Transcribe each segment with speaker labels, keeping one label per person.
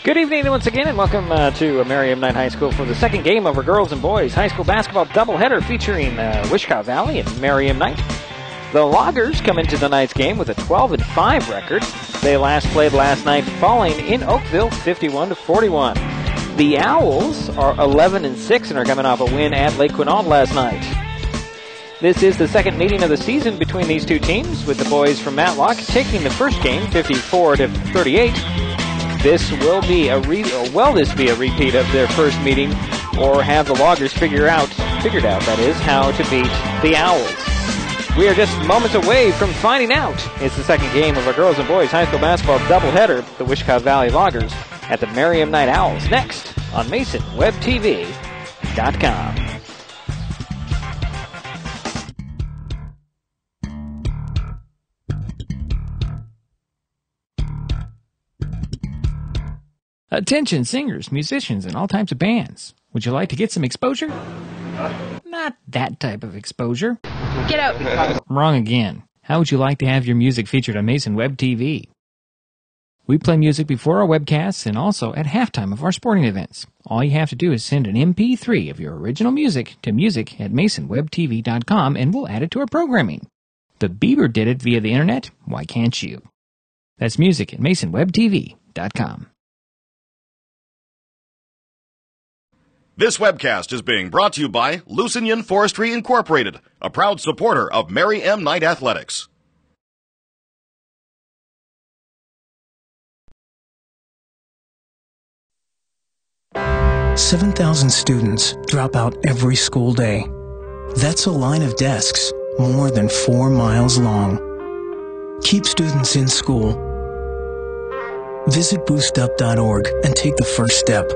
Speaker 1: Good evening once again, and welcome to Merriam Knight High School for the second game of our girls and boys high school basketball doubleheader featuring Wishkah Valley and Merriam Knight. The Loggers come into tonight's game with a 12-5 record. They last played last night, falling in Oakville 51-41. The Owls are 11-6 and are coming off a win at Lake Quinault last night. This is the second meeting of the season between these two teams, with the boys from Matlock taking the first game 54-38. This will be this be a repeat of their first meeting, or have the Loggers figured out that is, how to beat the Owls? We are just moments away from finding out. It's the second game of our girls and boys high school basketball doubleheader, the Wishkah Valley Loggers at the Merriam Knight Owls, next on MasonWebTV.com.
Speaker 2: Attention singers, musicians, and all types of bands. Would you like to get some exposure? Not that type of exposure.
Speaker 3: Get out.
Speaker 2: Wrong again. How would you like to have your music featured on Mason Web TV? We play music before our webcasts and also at halftime of our sporting events. All you have to do is send an MP3 of your original music to music@MasonWebTV.com and we'll add it to our programming. The Bieber did it via the internet. Why can't you? That's music@MasonWebTV.com.
Speaker 4: This webcast is being brought to you by Lusignan Forestry Incorporated, a proud supporter of Merriam Knight Athletics.
Speaker 5: "7,000 students drop out every school day. That's a line of desks more than 4 miles long. Keep students in school. Visit boostup.org and take the first step."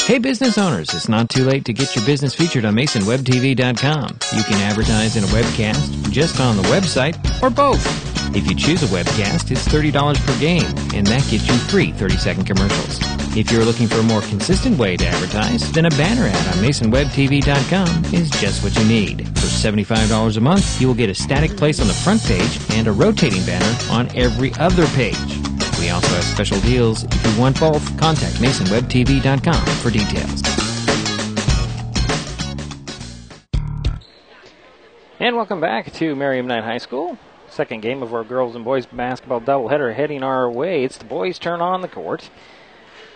Speaker 2: Hey business owners, it's not too late to get your business featured on MasonWebTV.com. You can advertise in a webcast, just on the website, or both. If you choose a webcast, it's $30 per game, and that gets you free 30-second commercials. If you're looking for a more consistent way to advertise, then a banner ad on MasonWebTV.com is just what you need. For $75 a month, you will get a static place on the front page and a rotating banner on every other page. We also have special deals. If you want both, contact MasonWebTV.com for details.
Speaker 1: And welcome back to Merriam Knight High School. Second game of our girls and boys basketball doubleheader heading our way. It's the boys' turn on the court.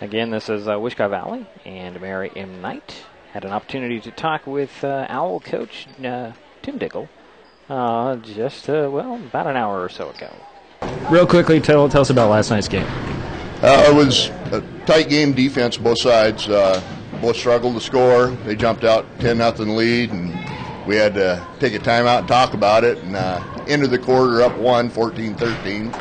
Speaker 1: Again, this is Wishkah Valley and Merriam Knight. Had an opportunity to talk with Owl coach Tim Dickel about an hour or so ago.
Speaker 6: Real quickly, tell us about last night's game.
Speaker 7: It was a tight game, defense, both sides. Both struggled to score. They jumped out 10-0 lead, and we had to take a timeout and talk about it. And ended the quarter up 14-13.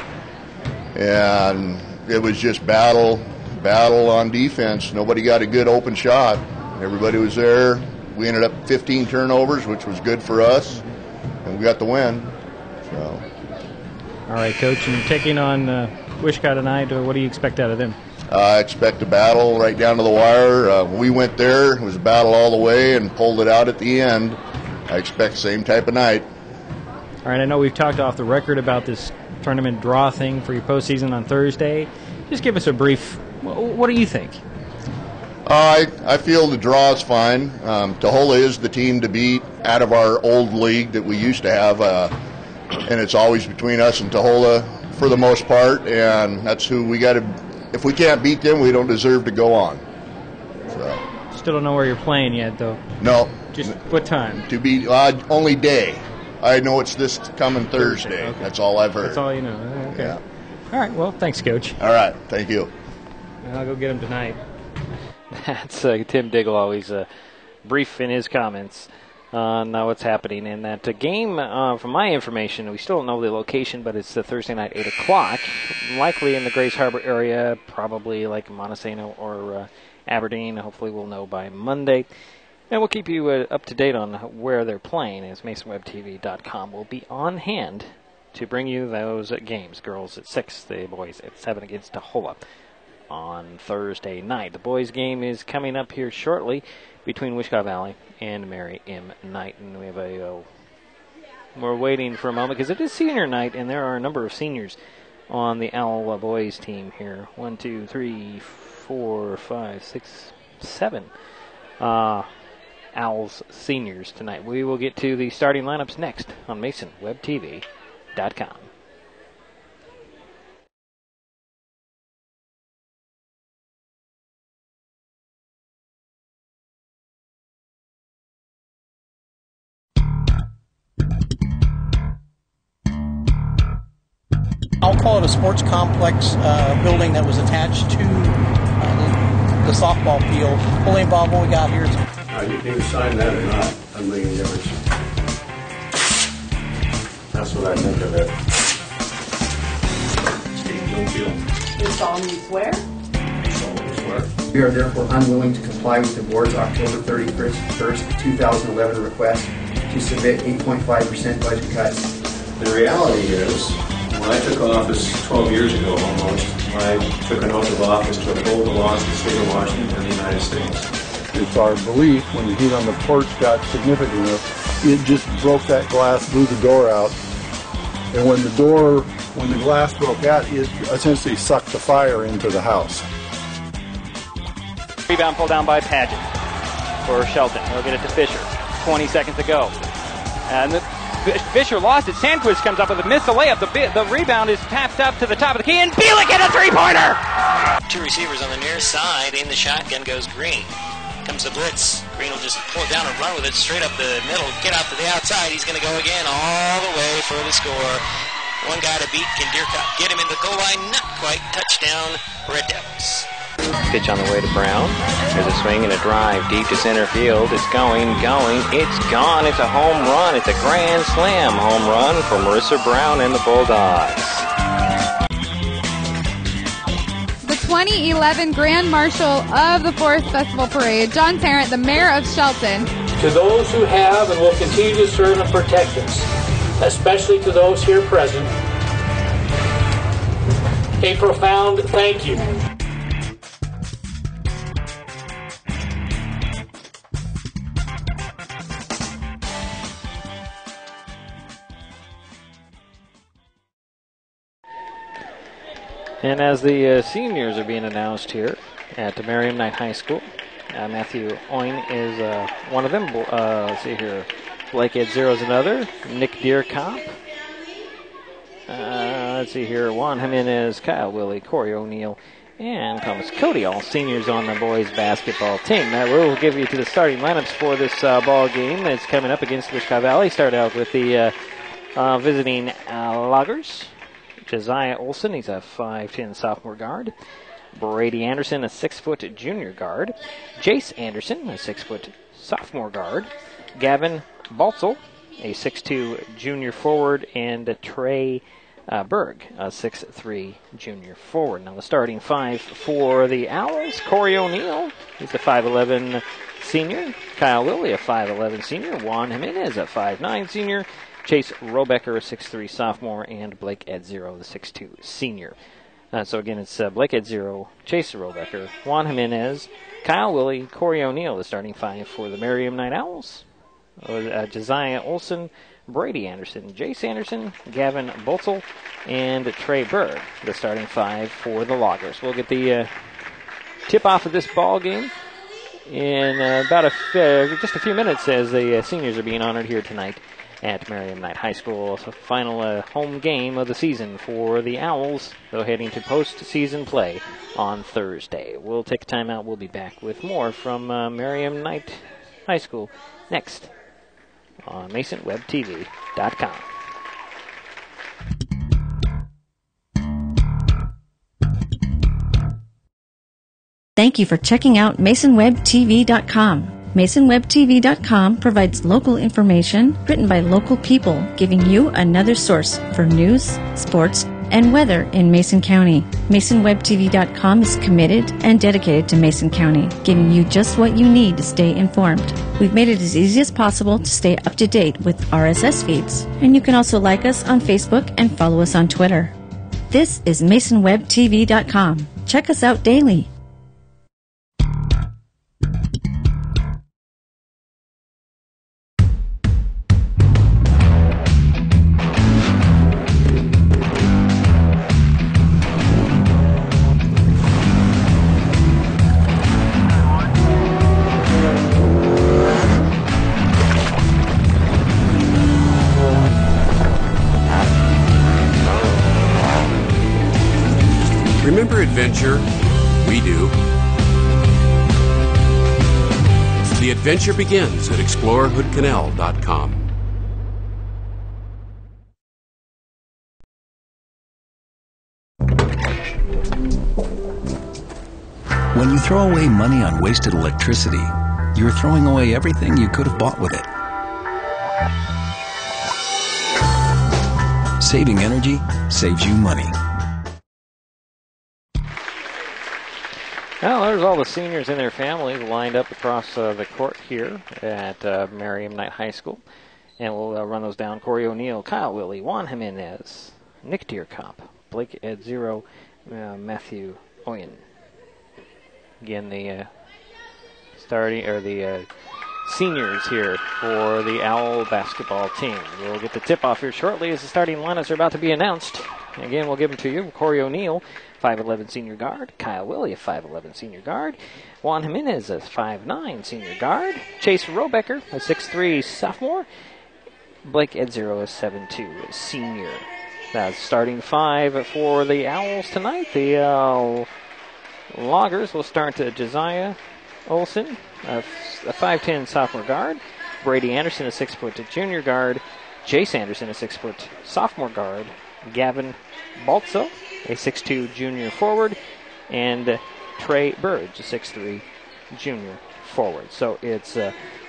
Speaker 7: And it was just battle on defense. Nobody got a good open shot. Everybody was there. We ended up 15 turnovers, which was good for us, and we got the win. So.
Speaker 6: All right, Coach, and taking on Wishkah tonight, what do you expect out of them?
Speaker 7: I expect a battle right down to the wire. We went there, it was a battle all the way, and pulled it out at the end. I expect the same type of night.
Speaker 6: All right, I know we've talked off the record about this tournament draw thing for your postseason on Thursday. Just give us a brief, what do you think?
Speaker 7: I feel the draw is fine. Tahola is the team to beat out of our old league that we used to have. And it's always between us and Tahola for the most part, and that's who we got to. If we can't beat them, we don't deserve to go on. So.
Speaker 6: Still don't know where you're playing yet, though.
Speaker 7: No.
Speaker 6: Just what time?
Speaker 7: To be only day. I know it's this coming Thursday.
Speaker 6: Okay.
Speaker 7: That's all I've heard.
Speaker 6: That's all you know. Okay.
Speaker 7: Yeah.
Speaker 6: All right. Well, thanks, Coach.
Speaker 7: All right. Thank you.
Speaker 6: I'll go get him tonight.
Speaker 1: That's Tim Diggle, always brief in his comments on what's happening in that game. From my information, we still don't know the location, but it's Thursday night, 8 o'clock. Likely in the Grace Harbor area, probably like Montesano or Aberdeen. Hopefully we'll know by Monday. And we'll keep you up to date on where they're playing, as MasonWebTV.com will be on hand to bring you those games. Girls at 6, the boys at 7 against Tahola. on Thursday night. The boys' game is coming up here shortly between Wishkah Valley and Mary M. Knight. And we have we're waiting for a moment because it is senior night, and there are a number of seniors on the Owl boys team here. 1, 2, 3, 4, 5, 6, 7 Owls seniors tonight. We will get to the starting lineups next on MasonWebTV.com.
Speaker 3: I'll call it a sports complex building that was attached to the softball field. Only involved what we got here.
Speaker 8: You can sign that or not. I'm making a difference. That's what I think of it. Steve, don't feel.
Speaker 9: You solemnly swear?
Speaker 8: Solemnly swear.
Speaker 10: We are therefore unwilling to comply with the board's October 31st, 2011 request to submit 8.5% budget cuts.
Speaker 8: The reality is, when I took office 12 years ago almost, I took an oath of office to uphold the laws of the state of Washington and the United States.
Speaker 11: It's our belief when the heat on the porch got significant enough, it just broke that glass, blew the door out. And when the glass broke out, it essentially sucked the fire into the house.
Speaker 1: Rebound pulled down by Paget for Shelton. He'll get it to Fisher. 20 seconds to go. And Fisher lost it. Sandquist comes up with a miss, the layup. The rebound is tapped up to the top of the key, and Bielik hit a three-pointer!
Speaker 12: Two receivers on the near side. In the shotgun goes Green. Comes the blitz. Green will just pull it down and run with it straight up the middle. Get out to the outside. He's going to go again all the way for the score. One guy to beat. Can Deercott get him in the goal line? Not quite. Touchdown, Red Devils.
Speaker 1: Pitch on the way to Brown. There's a swing and a drive deep to center field. It's going. It's gone. It's a home run. It's a grand slam home run for Marissa Brown and the Bulldogs.
Speaker 13: 2011 Grand Marshal of the 4th Festival Parade, John Tarrant, the Mayor of Shelton.
Speaker 14: To those who have and will continue to serve and protect us, especially to those here present, a profound thank you.
Speaker 1: And as the seniors are being announced here at Merriam Knight High School, Matthew Oin is one of them. Let's see here. Blake Edzero is another. Nick Deercott. Let's see here. Juan Jimenez, Kyle Willie, Corey O'Neill, and Thomas Cody, all seniors on the boys basketball team. Now we'll give you to the starting lineups for this ball game that's coming up against Wishkah Valley. Start out with the visiting Loggers. Josiah Olson, he's a 5'10 sophomore guard. Brady Anderson, a 6-foot junior guard. Jace Anderson, a 6-foot sophomore guard. Gavin Baltzel, a 6'2 junior forward. And Trey Berg, a 6'3 junior forward. Now the starting five for the Owls. Corey O'Neill, he's a 5'11 senior. Kyle Lilly, a 5'11 senior. Juan Jimenez, a 5'9 senior. Chase Robecker, a 6'3 sophomore, and Blake Edzero, the 6'2 senior. So again, it's Blake Edzero, Chase Robecker, Juan Jimenez, Kyle Willie, Corey O'Neill, the starting five for the Merriam Knight Owls. Josiah Olson, Brady Anderson, Jace Anderson, Gavin Boltzel, and Trey Berg, the starting five for the Loggers. We'll get the tip-off of this ball game in about just a few minutes as the seniors are being honored here tonight at Merriam Knight High School. So final home game of the season for the Owls, though heading to postseason play on Thursday. We'll take a timeout. We'll be back with more from Merriam Knight High School next on MasonWebTV.com.
Speaker 15: Thank you for checking out MasonWebTV.com. MasonWebTV.com provides local information written by local people, giving you another source for news, sports, and weather in Mason County. MasonWebTV.com is committed and dedicated to Mason County, giving you just what you need to stay informed. We've made it as easy as possible to stay up to date with RSS feeds, and you can also like us on Facebook and follow us on Twitter. This is MasonWebTV.com. Check us out daily.
Speaker 9: Remember adventure? We do. The adventure begins at explorerhoodcanal.com.
Speaker 16: When you throw away money on wasted electricity, you're throwing away everything you could have bought with it. Saving energy saves you money.
Speaker 1: Well, there's all the seniors and their families lined up across the court here at Merriam Knight High School. And we'll run those down. Corey O'Neill, Kyle Willie, Juan Jimenez, Nick Deerkop, Blake Edzero, Matthew Oyen. Again, the seniors here for the Owl basketball team. We'll get the tip-off here shortly as the starting lineups are about to be announced. Again, we'll give them to you. Corey O'Neill, 5'11 senior guard. Kyle Willie, a 5'11 senior guard. Juan Jimenez, a 5'9 senior guard. Chase Robecker, a 6'3 sophomore. Blake Edzero, a 7'2 senior. That's starting five for the Owls tonight. The Loggers will start Josiah Olson, a 5'10 sophomore guard. Brady Anderson, a 6-foot junior guard. Jace Anderson, a 6-foot sophomore guard. Gavin Baltzo, a 6'2 junior forward. And Trey Burge, a 6'3 junior forward. So it's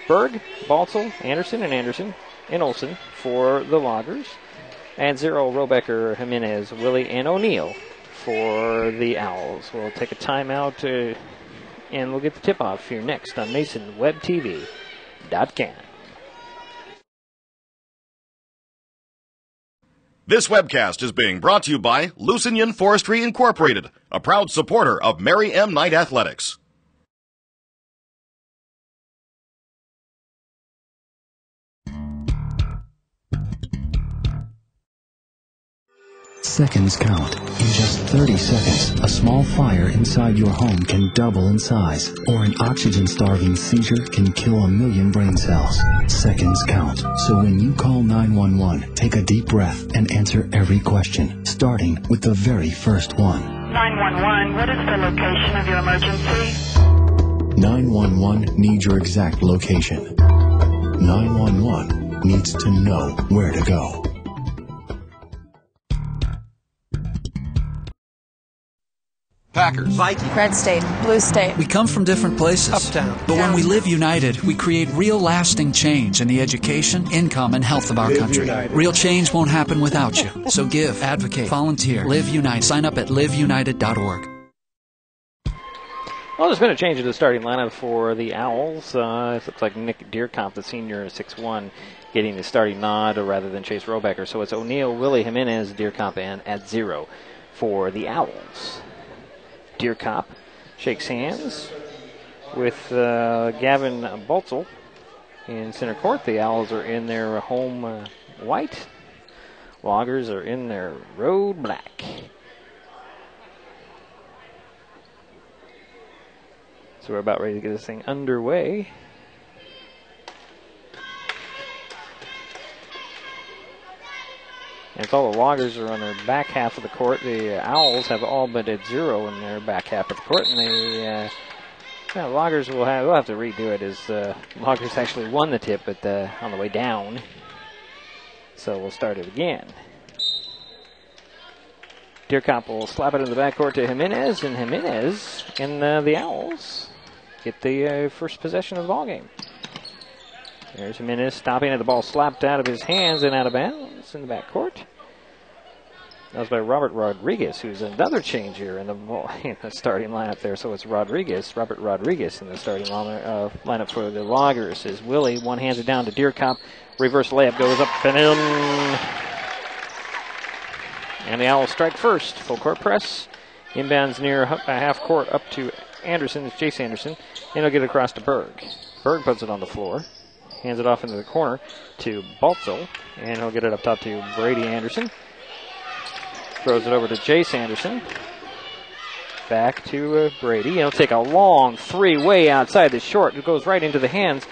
Speaker 1: Berg, Baltzel, Anderson, and Olson for the Loggers. And Zero, Robecker, Jimenez, Willie, and O'Neill for the Owls. We'll take a timeout and we'll get the tip-off here next on MasonWebTV.com.
Speaker 4: This webcast is being brought to you by Lusignan Forestry Incorporated, a proud supporter of Mary M. Knight Athletics.
Speaker 17: Seconds count. In just 30 seconds, a small fire inside your home can double in size, or an oxygen-starving seizure can kill 1 million brain cells. Seconds count. So when you call 911, take a deep breath and answer every question, starting with the very first one.
Speaker 18: 911, what is the location of your emergency?
Speaker 17: 911 needs your exact location. 911 needs to know where to go.
Speaker 19: Packers,
Speaker 20: Vikings, Red State, Blue State.
Speaker 21: We come from different places.
Speaker 20: Uptown.
Speaker 21: But when we live united, we create real lasting change in the education, income, and health of our country.
Speaker 11: United.
Speaker 21: Real change won't happen without you. So give, advocate, volunteer, live united. Sign up at liveunited.org.
Speaker 1: Well, there's been a change in the starting lineup for the Owls. It looks like Nick Deerkamp, the senior, 6'1", getting the starting nod rather than Chase Robecker. So it's O'Neill, Willie Jimenez, Deerkamp, and Edzero for the Owls. Deerkamp shakes hands with Gavin Baltzel in center court. The Owls are in their home white. Loggers are in their road black. So we're about ready to get this thing underway. And it's all the Loggers are on their back half of the court. The Owls have all but Edzero in their back half of the court. And the Loggers we'll have to redo it as Loggers actually won the tip on the way down. So we'll start it again. Deerkamp will slap it in the backcourt to Jimenez, and Jimenez and the Owls get the first possession of the ballgame. There's Jimenez stopping at the ball slapped out of his hands and out of bounds in the backcourt. That was by Robert Rodriguez, who's another change here in the starting lineup there. So it's Robert Rodriguez in the starting lineup for the Loggers. As Willie one-hands it down to Deerkamp. Reverse layup goes up and in. And the Owls strike first. Full court press. Inbounds near half court up to Anderson. It's Jace Anderson. And he'll get it across to Berg. Berg puts it on the floor. Hands it off into the corner to Baltzel. And he'll get it up top to Brady Anderson. Throws it over to Jace Anderson. Back to Brady. He'll take a long three way outside the short. It goes right into the hands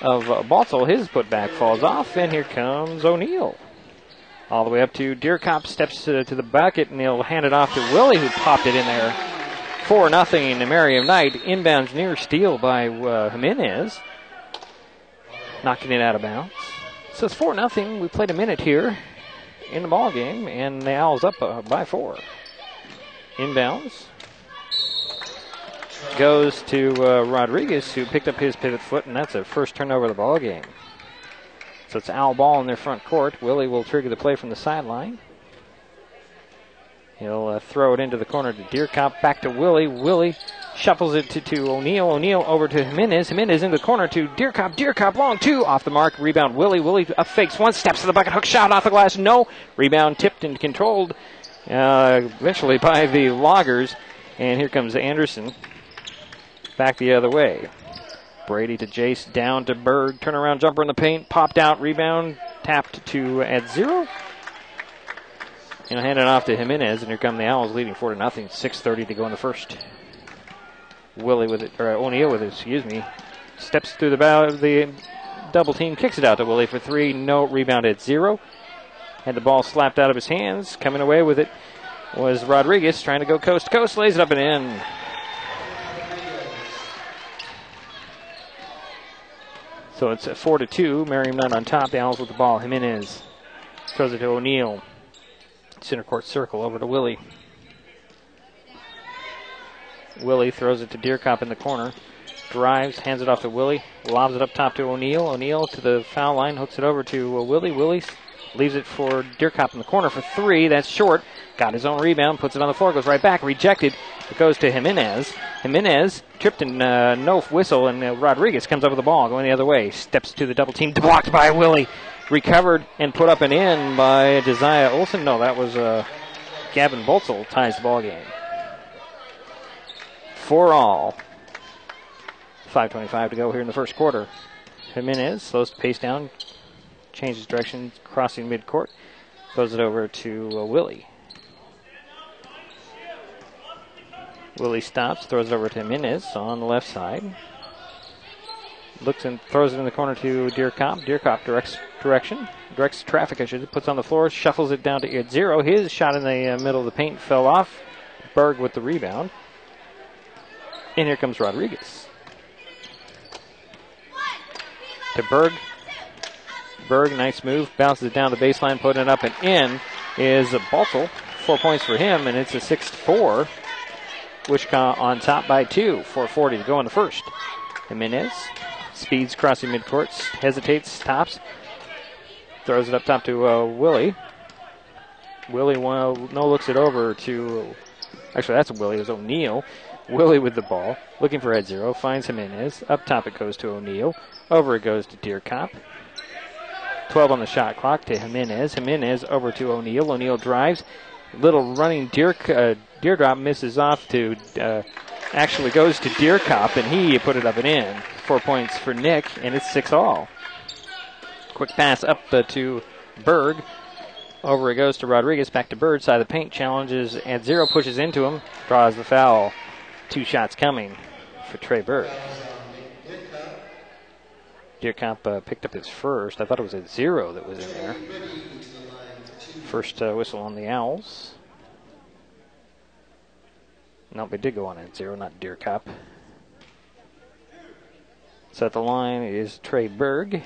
Speaker 1: of Baltzel. His putback falls off. And here comes O'Neal. All the way up to Deerkop, steps to the bucket, and he'll hand it off to Willie, who popped it in there. 4-0 to Merriam Knight. Inbounds near steal by Jimenez. Knocking it out of bounds. So it's 4-0. We played a minute here in the ball game, and the Owls up by 4. Inbounds. Goes to Rodriguez, who picked up his pivot foot, and that's a first turnover of the ball game. So it's Owl ball in their front court. Willie will trigger the play from the sideline. He'll throw it into the corner to Deerkop. Back to Willie. Willie shuffles it to O'Neal. O'Neal over to Jimenez. Jimenez in the corner to Deerkop. Deerkop long two. Off the mark. Rebound Willie. Willie up fakes one. Steps to the bucket. Hook shot off the glass. No. Rebound tipped and controlled eventually by the Loggers. And here comes Anderson. Back the other way. Brady to Jace, down to Berg, turnaround jumper in the paint, popped out, rebound, tapped to at 0. And hand it off to Jimenez, and here come the Owls leading 4-0. 6:30 to go in the first. Willie with it, or O'Neal with it, steps through the double team, kicks it out to Willie for 3, no, rebound at 0. Had the ball slapped out of his hands, coming away with it was Rodriguez, trying to go coast to coast, lays it up and in. So it's 4-2. Merriam Knight on top. The Owls with the ball. Jimenez throws it to O'Neal. Center court circle over to Willie. Willie throws it to Deerkop in the corner. Drives, hands it off to Willie. Lobs it up top to O'Neal. O'Neal to the foul line. Hooks it over to Willie. Willie leaves it for Deerkop in the corner for 3. That's short. Got his own rebound. Puts it on the floor. Goes right back. Rejected. It goes to Jimenez. Jimenez tripped and no whistle, and Rodriguez comes up with the ball, going the other way. Steps to the double team, blocked by Willie. Recovered and put up and in by Josiah Olson. No, that was Gavin Boltzel ties the ball game. 4-all. 5:25 to go here in the first quarter. Jimenez slows the pace down, changes direction, crossing midcourt, throws it over to Willie. Willie stops, throws it over to Jimenez on the left side. Looks and throws it in the corner to Deerkop. Deerkop directs traffic, puts on the floor, shuffles it down to 0. His shot in the middle of the paint fell off. Berg with the rebound. And here comes Rodriguez. To Berg. Berg, nice move, bounces it down the baseline, putting it up and in is Baltzel. 4 points for him, and it's a 6-4. Wishkah on top by 2. 4:40 to go in the first. Jimenez speeds crossing midcourt, hesitates, stops, throws it up top to Willie. Willie looks it over to, actually that's Willie, it was O'Neal. Willie with the ball, looking for head 0, finds Jimenez. Up top it goes to O'Neal. Over it goes to Deerkop. 12 on the shot clock to Jimenez. Jimenez over to O'Neal. O'Neal drives. Little running Deerdrop misses off to, actually goes to Deerkop, and he put it up and in. 4 points for Nick, and it's 6-all. Quick pass up to Berg. Over it goes to Rodriguez, back to Bird, side of the paint, challenges at 0, pushes into him, draws the foul. 2 shots coming for Trey Berg. Deerkop picked up his first. I thought it was a 0 that was in there. First whistle on the Owls. Nope, it did go on at 0, not Deerkop. So at the line is Trey Berg,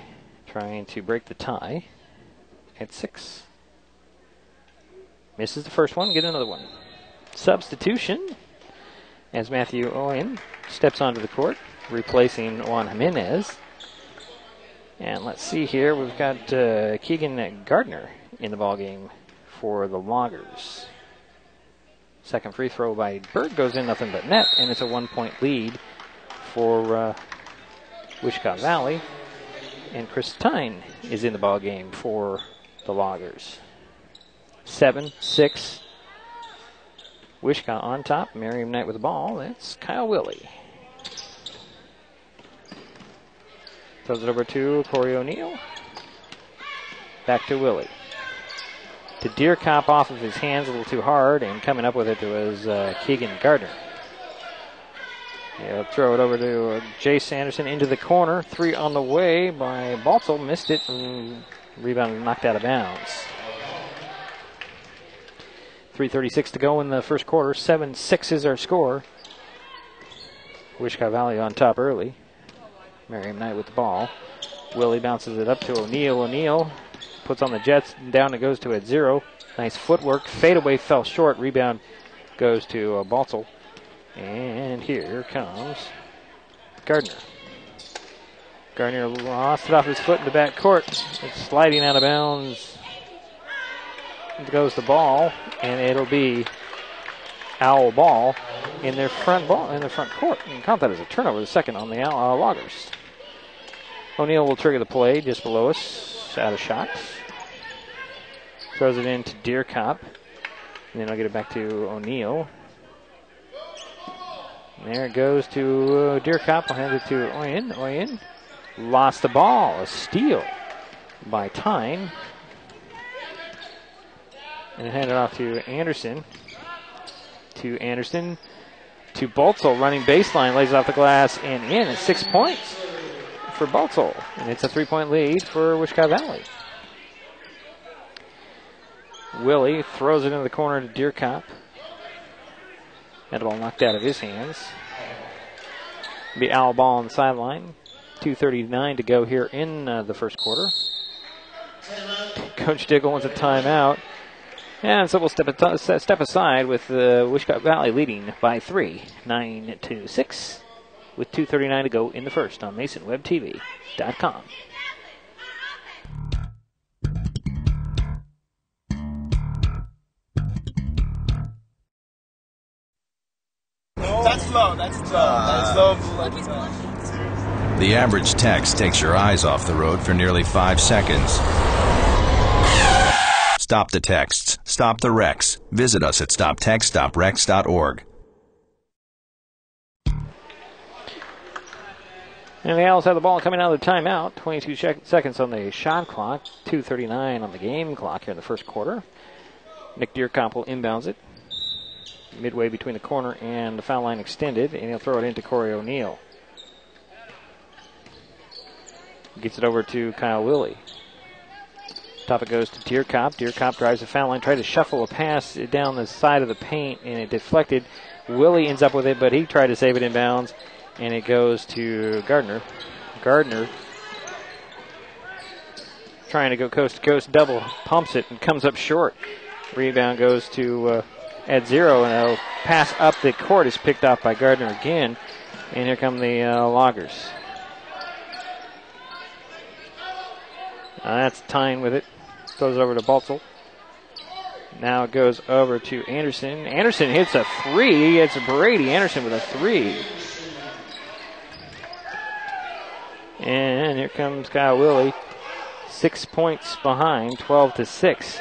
Speaker 1: trying to break the tie at 6. Misses the first one, get another one. Substitution as Matthew Owen steps onto the court, replacing Juan Jimenez. And let's see here, we've got Keegan Gardner in the ballgame for the Loggers. Second free throw by Berg goes in, nothing but net, and it's a 1-point lead for Wishkah Valley. And Chris Tyne is in the ballgame for the Loggers. 7-6. Wishkah on top. Merriam Knight with the ball. That's Kyle Willie. Throws it over to Corey O'Neill. Back to Willie. To Deerkop off of his hands a little too hard, and coming up with it was Keegan Gardner. He'll throw it over to Jace Anderson into the corner. 3 on the way by Baltzel. Missed it, and rebound knocked out of bounds. 3:36 to go in the first quarter. 7-6 is our score. Wishkah Valley on top early. Merriam Knight with the ball. Willie bounces it up to O'Neill. O'Neill puts on the Jets. Down it goes to at 0. Nice footwork. Fadeaway fell short. Rebound goes to Baltzel. And here comes Gardner. Gardner lost it off his foot in the back court. It's sliding out of bounds. It goes the ball, and it'll be Owl ball in their front court. You can count that as a turnover, the second on the Loggers. O'Neill will trigger the play just below us, out of shot. Throws it in to Deerkop, and then I'll get it back to O'Neill. And there it goes to Deerkop. I'll hand it to Oyen. Oyen lost the ball. A steal by Tyne. And hand it off to Anderson. To Anderson. To Baltzel, running baseline, lays it off the glass and in. It's 6 points for Baltzel. And it's a 3-point lead for Wishkah Valley. Willie throws it into the corner to Deerkop. That ball knocked out of his hands. Be Owl ball on the sideline. 2:39 to go here in the first quarter. Coach Diggle wants a timeout. And so we'll step aside with Wishkah Valley leading by 3, 9-6, with 2:39 to go in the first on MasonWebTV.com.
Speaker 5: That's slow. That's slow.
Speaker 22: The average text takes your eyes off the road for nearly 5 seconds. Stop the texts. Stop the wrecks. Visit us at stoptextstoprex.org.
Speaker 1: And the Owls have the ball coming out of the timeout. 22 seconds on the shot clock. 2:39 on the game clock here in the first quarter. Nick Deerkop will inbounds it. Midway between the corner and the foul line extended, and he'll throw it into Corey O'Neill. Gets it over to Kyle Willie. Top it goes to Deerkop. Deerkop drives the foul line, tried to shuffle a pass down the side of the paint, and it deflected. Willie ends up with it, but he tried to save it in bounds, and it goes to Gardner. Gardner, trying to go coast to coast, double pumps it and comes up short. Rebound goes to at 0, and a pass up the court is picked off by Gardner again, and here come the Loggers. That's Tyne with it. Throws it over to Baltzel. Now it goes over to Anderson. Anderson hits a 3. It's Brady Anderson with a 3. And here comes Kyle Willie. 6 points behind, 12-6.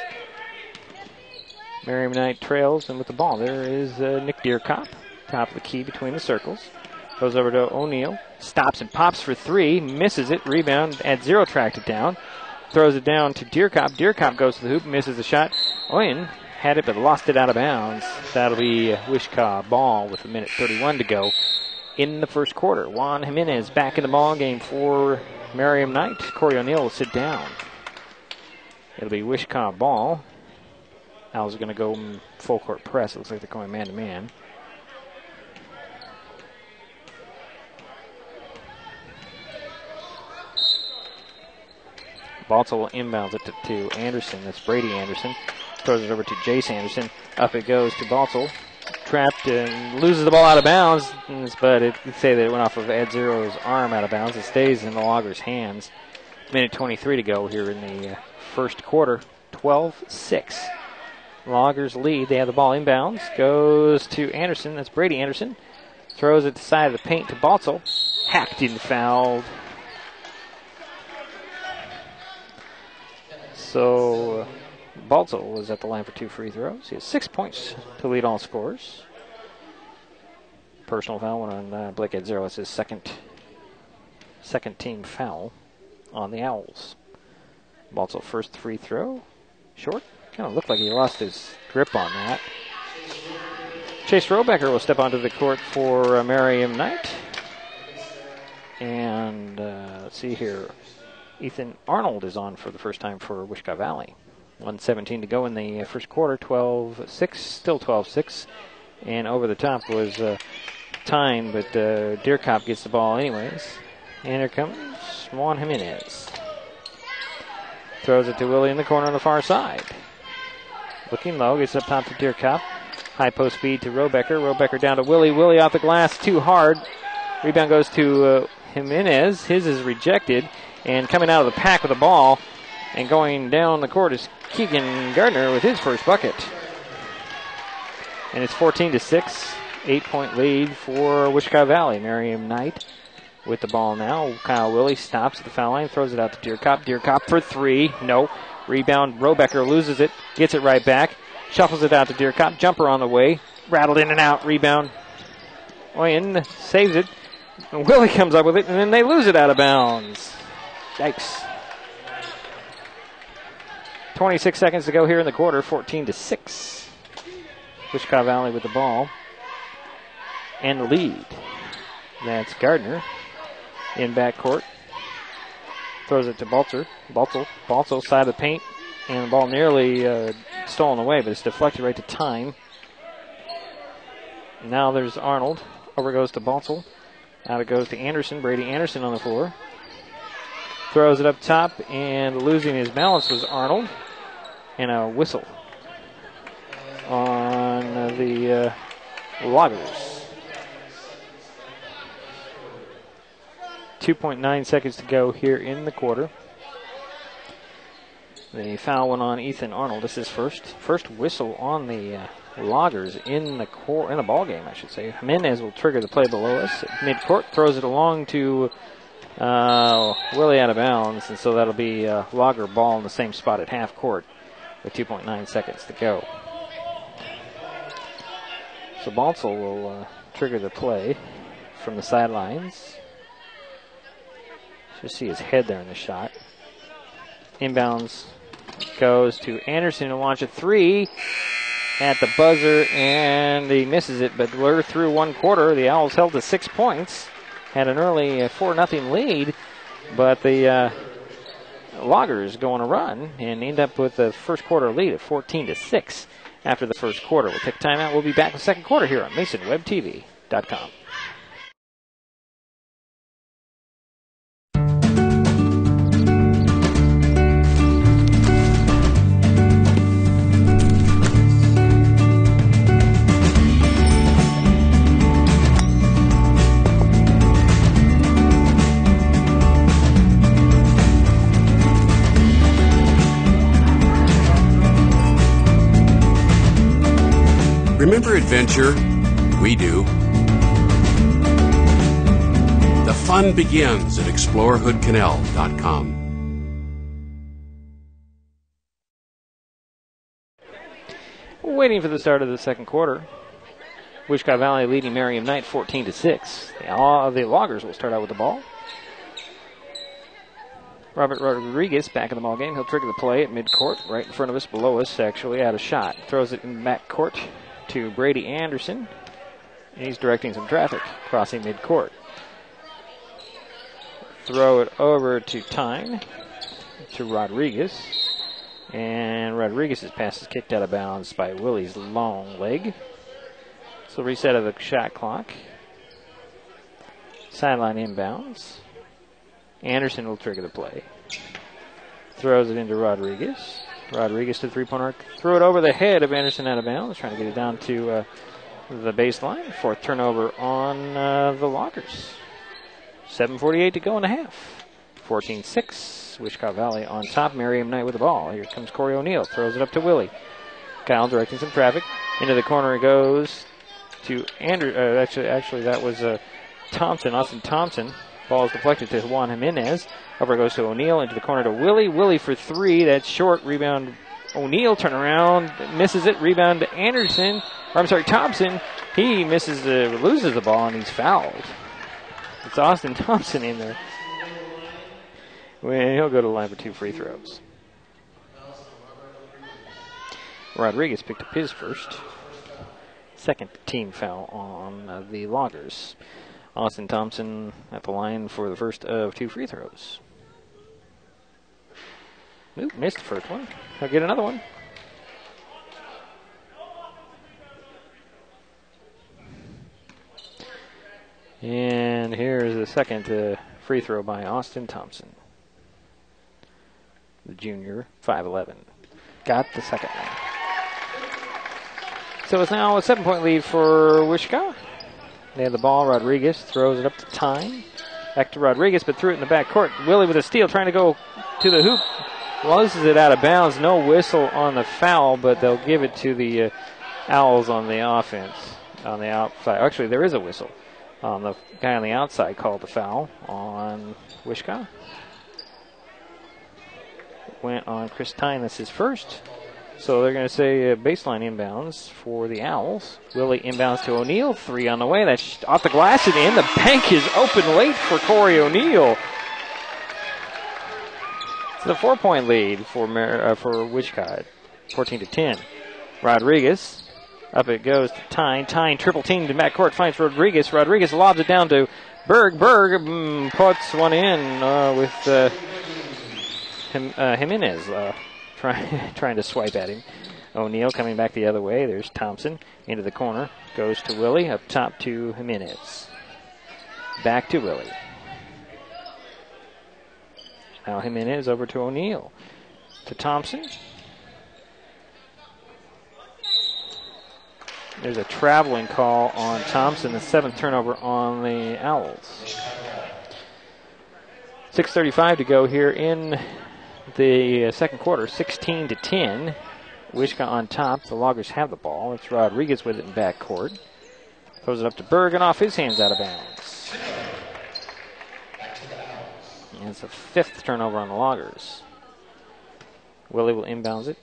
Speaker 1: Merriam Knight trails, and with the ball there is Nick Deerkop. Top of the key between the circles. Goes over to O'Neill. Stops and pops for 3. Misses it. Rebound at 0, tracked it down. Throws it down to Deerkop. Deerkop goes to the hoop, misses the shot. Oyen had it but lost it out of bounds. That'll be Wishkah ball with 1:31 to go in the first quarter. Juan Jimenez back in the ball game for Merriam Knight. Corey O'Neill will sit down. It'll be Wishkah ball. Owls are going to go full court press. It looks like they're going man-to-man. Baltzel will inbounds it to Anderson. That's Brady Anderson. Throws it over to Jace Anderson. Up it goes to Baltzel. Trapped and loses the ball out of bounds. But it could say that it went off of Ed Zero's arm out of bounds. It stays in the Loggers' hands. 1:23 to go here in the first quarter. 12-6. Loggers lead. They have the ball inbounds. Goes to Anderson. That's Brady Anderson. Throws it to the side of the paint to Baltzel. Hacked and fouled. So Baltzel was at the line for 2 free throws. He has 6 points to lead all scorers. Personal foul went on Blake at 0. It's his second team foul on the Owls. Baltzel first free throw. Short. Kind of looked like he lost his grip on that. Chase Robecker will step onto the court for Merriam Knight. And let's see here. Ethan Arnold is on for the first time for Wishkah Valley. 1:17 to go in the first quarter. 12-6, still 12-6. And over the top was Tyne, but Deerkop gets the ball anyways. And here comes Juan Jimenez. Throws it to Willie in the corner on the far side. Looking low, gets up top to Deerkop. High post speed to Robecker. Robecker down to Willie. Willie off the glass, too hard. Rebound goes to Jimenez. His is rejected. And coming out of the pack with the ball and going down the court is Keegan Gardner with his first bucket. And it's 14-6. 8-point lead for Wishkah Valley. Merriam Knight with the ball now. Kyle Willie stops at the foul line, throws it out to Deerkop. Deerkop for 3. No. Rebound. Robecker loses it. Gets it right back. Shuffles it out to Deerkop. Jumper on the way. Rattled in and out. Rebound. Oyen saves it. Willie comes up with it, and then they lose it out of bounds. Yikes. 26 seconds to go here in the quarter. 14-6. Wishkah Valley with the ball and the lead. That's Gardner in backcourt. Throws it to Baltzel. Baltzel side of the paint, and the ball nearly stolen away, but it's deflected right to Tyne. Now there's Arnold. Over goes to Baltzel. Out it goes to Anderson. Brady Anderson on the floor. Throws it up top, and losing his balance was Arnold. And a whistle on the Loggers. 2.9 seconds to go here in the quarter. The foul went on Ethan Arnold. This is first whistle on the Loggers in the ball game, I should say. Jimenez will trigger the play below us. Midcourt throws it along to Willie out of bounds, and so that'll be Logger ball in the same spot at half court with 2.9 seconds to go. So Baltzel will trigger the play from the sidelines. Just see his head there in the shot. Inbounds goes to Anderson to launch a 3 at the buzzer, and he misses it, but we're through one quarter. The Owls held to 6 points, had an early 4-0 lead, but the Loggers go on a run and end up with a first quarter lead of 14-6 after the first quarter. We'll take a timeout. We'll be back in the second quarter here on MasonWebTV.com.
Speaker 9: Remember adventure? We do. The fun begins at ExploreHoodCanal.com.
Speaker 1: Waiting for the start of the second quarter. Wishkah Valley leading Merriam Knight 14-6. The Loggers will start out with the ball. Robert Rodriguez back in the ball game. He'll trigger the play at midcourt, right in front of us, below us, actually, out of shot. Throws it in backcourt to Brady Anderson. And he's directing some traffic, crossing midcourt. Throw it over to Tyne, to Rodriguez. And Rodriguez's pass is kicked out of bounds by Willie's long leg. So reset of the shot clock. Sideline inbounds. Anderson will trigger the play. Throws it into Rodriguez. Rodriguez to the three-point arc. Throw it over the head of Anderson out of bounds. Trying to get it down to the baseline. Fourth turnover on the Loggers. 7:48 to go in the half. 14-6. Wishkah Valley on top. Merriam Knight with the ball. Here comes Corey O'Neill. Throws it up to Willie. Kyle directing some traffic. Into the corner it goes to Andrew. Actually, that was Thompson. Austin Thompson. Ball is deflected to Juan Jimenez. Over goes to O'Neill. Into the corner to Willie. Willie for 3. That's short. Rebound O'Neill, turn around, misses it, rebound to Anderson. Thompson. He misses, loses the ball, and he's fouled. It's Austin Thompson in there. Well, he'll go to the line for 2 free throws. Rodriguez picked up his first. Second team foul on the Loggers. Austin Thompson at the line for the first of 2 free throws. Oop, missed the first one. He'll get another one. And here's the second free throw by Austin Thompson. The junior, 5'11". Got the second one. So it's now a 7-point lead for Wishkah. They have the ball. Rodriguez throws it up to Tyne. Back to Rodriguez, but threw it in the back court. Willie with a steal, trying to go to the hoop. Loses it out of bounds. No whistle on the foul, but they'll give it to the Owls on the offense. On the outside. Actually, there is a whistle. The guy on the outside called the foul on Wishkah. Went on Chris Tyne. That's his first. So they're going to say baseline inbounds for the Owls. Willie inbounds to O'Neill. 3 on the way. That's off the glass and in. The bank is open late for Corey O'Neill. It's the 4-point lead for Wishkah, 14-10. Rodriguez. Up it goes to Tyne. Tyne triple teamed in backcourt, finds Rodriguez. Rodriguez lobs it down to Berg. Berg puts one in with Jimenez trying to swipe at him. O'Neill coming back the other way. There's Thompson into the corner. Goes to Willie. Up top to Jimenez. Back to Willie. Now Jimenez over to O'Neill. To Thompson. There's a traveling call on Thompson, the 7th turnover on the Owls. 6:35 to go here in the second quarter, 16-10. Wishkah on top. The Loggers have the ball. It's Rodriguez with it in backcourt. Throws it up to Berg and off his hands out of bounds. And it's the 5th turnover on the Loggers. Willie will inbounds it.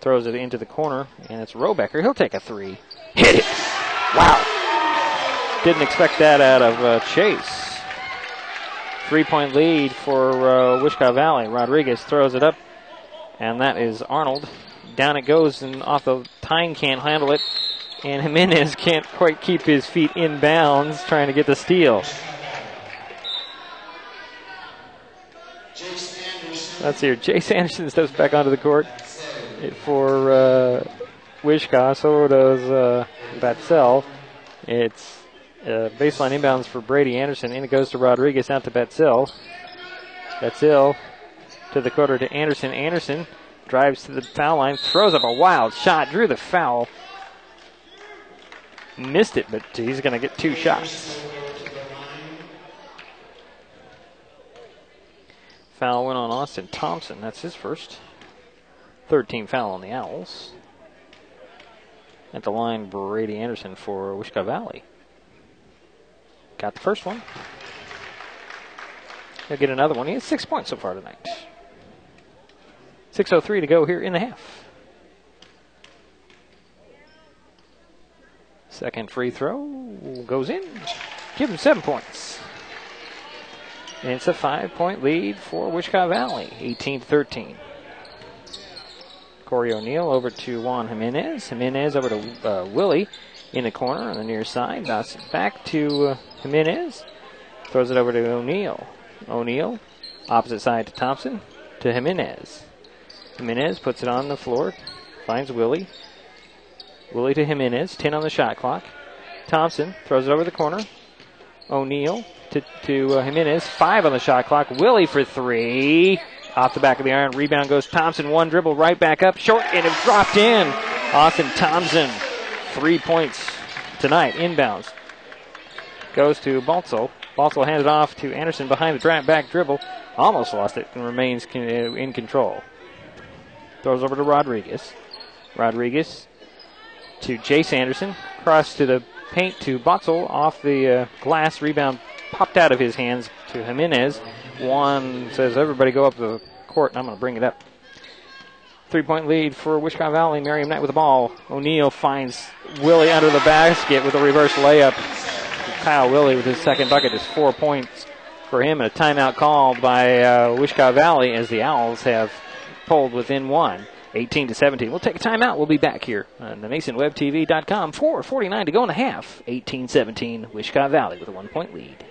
Speaker 1: Throws it into the corner, and it's Robecker. He'll take a 3. Hit it! Wow! Didn't expect that out of Chase. 3-point lead for Wishkah Valley. Rodriguez throws it up, and that is Arnold. Down it goes, and off the Tyne can't handle it, and Jimenez can't quite keep his feet in bounds, trying to get the steal. Let's hear. Jace Anderson steps back onto the court for Wishkah. So does Batzel. It's baseline inbounds for Brady Anderson, and it goes to Rodriguez out to Batzel. Batzel to the quarter to Anderson. Anderson drives to the foul line, throws up a wild shot, drew the foul. Missed it, but he's going to get 2 shots. Foul went on Austin Thompson. That's his first. 13 foul on the Owls. At the line, Brady Anderson for Wishkah Valley. Got the first one. He'll get another one. He has 6 points so far tonight. 6:03 to go here in the half. Second free throw goes in. Give him 7 points. And it's a 5-point lead for Wishkah Valley, 18-13. Corey O'Neill over to Juan Jimenez. Jimenez over to Willie in the corner on the near side. Knocks it back to Jimenez. Throws it over to O'Neill. O'Neill, opposite side to Thompson, to Jimenez. Jimenez puts it on the floor, finds Willie. Willie to Jimenez, 10 on the shot clock. Thompson throws it over the corner. O'Neill to Jimenez, 5 on the shot clock. Willie for 3. Off the back of the iron. Rebound goes Thompson. 1 dribble right back up. Short, and it dropped in. Austin Thompson, 3 points tonight. Inbounds. Goes to Baltzel. Baltzel hands it off to Anderson behind the back dribble. Almost lost it and remains in control. Throws over to Rodriguez. Rodriguez to Jace Anderson. Cross to the paint to Baltzel. Off the glass. Rebound popped out of his hands to Jimenez. Juan says, everybody go up the court, and I'm going to bring it up. 3-point lead for Wishkah Valley. Merriam Knight with the ball. O'Neill finds Willie under the basket with a reverse layup. Kyle Willie with his second bucket is 4 points for him. And a timeout called by Wishkah Valley as the Owls have pulled within one. 18-17. We'll take a timeout. We'll be back here on the MasonWebTV.com. 4:49 to go in the half. 18-17. Wishkah Valley with a 1-point lead.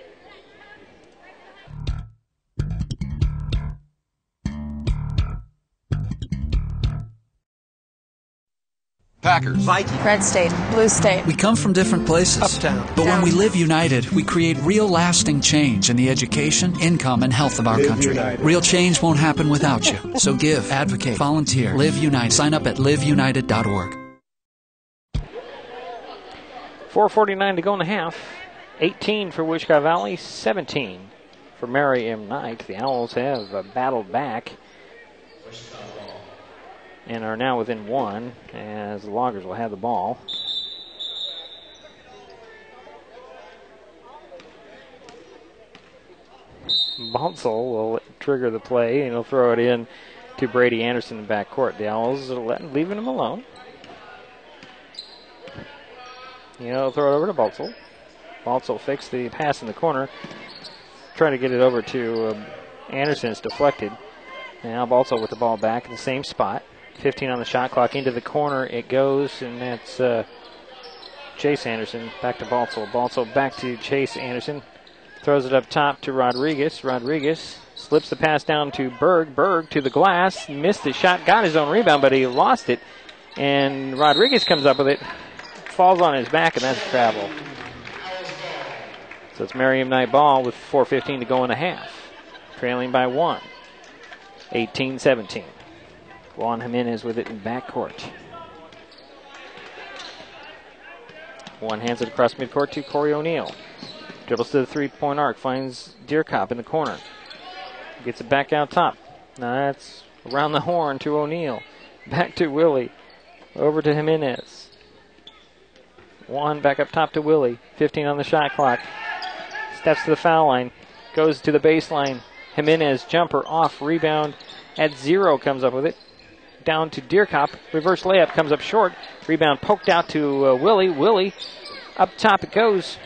Speaker 19: Packers.
Speaker 20: Vikings. Red State. Blue State.
Speaker 21: We come from different places.
Speaker 3: Uptown.
Speaker 21: But when we live united, we create real lasting change in the education, income, and health of our country. Real change won't happen without you. So give, advocate, volunteer, Live United. Sign up at liveunited.org.
Speaker 1: 4:49 to go in the half. 18 for Wishkah Valley, 17 for Merriam Knight. The Owls have battled back and are now within one as the Loggers will have the ball. Baltzell will trigger the play and he'll throw it in to Brady Anderson in the backcourt. The Owls are leaving him alone. He'll throw it over to Baltzell. Baltzell fixed the pass in the corner, trying to get it over to Anderson. It's deflected. Now Baltzell with the ball back in the same spot. 15 on the shot clock. Into the corner it goes, and that's Chase Anderson. Back to Baltzell. Baltzell back to Chase Anderson. Throws it up top to Rodriguez. Rodriguez slips the pass down to Berg. Berg to the glass. Missed the shot. Got his own rebound, but he lost it. And Rodriguez comes up with it. Falls on his back, and that's travel. So it's Merriam Knight ball with 4:15 to go in the half. Trailing by one. 18-17. Juan Jimenez with it in backcourt. One hands it across midcourt to Corey O'Neill. Dribbles to the three-point arc. Finds Deerkop in the corner. Gets it back out top. Now that's around the horn to O'Neill. Back to Willie. Over to Jimenez. Juan back up top to Willie. 15 on the shot clock. Steps to the foul line. Goes to the baseline. Jimenez jumper off. Rebound at 0. Comes up with it. Down to Deerkop. Reverse layup comes up short. Rebound poked out to Willie. Willie up top it goes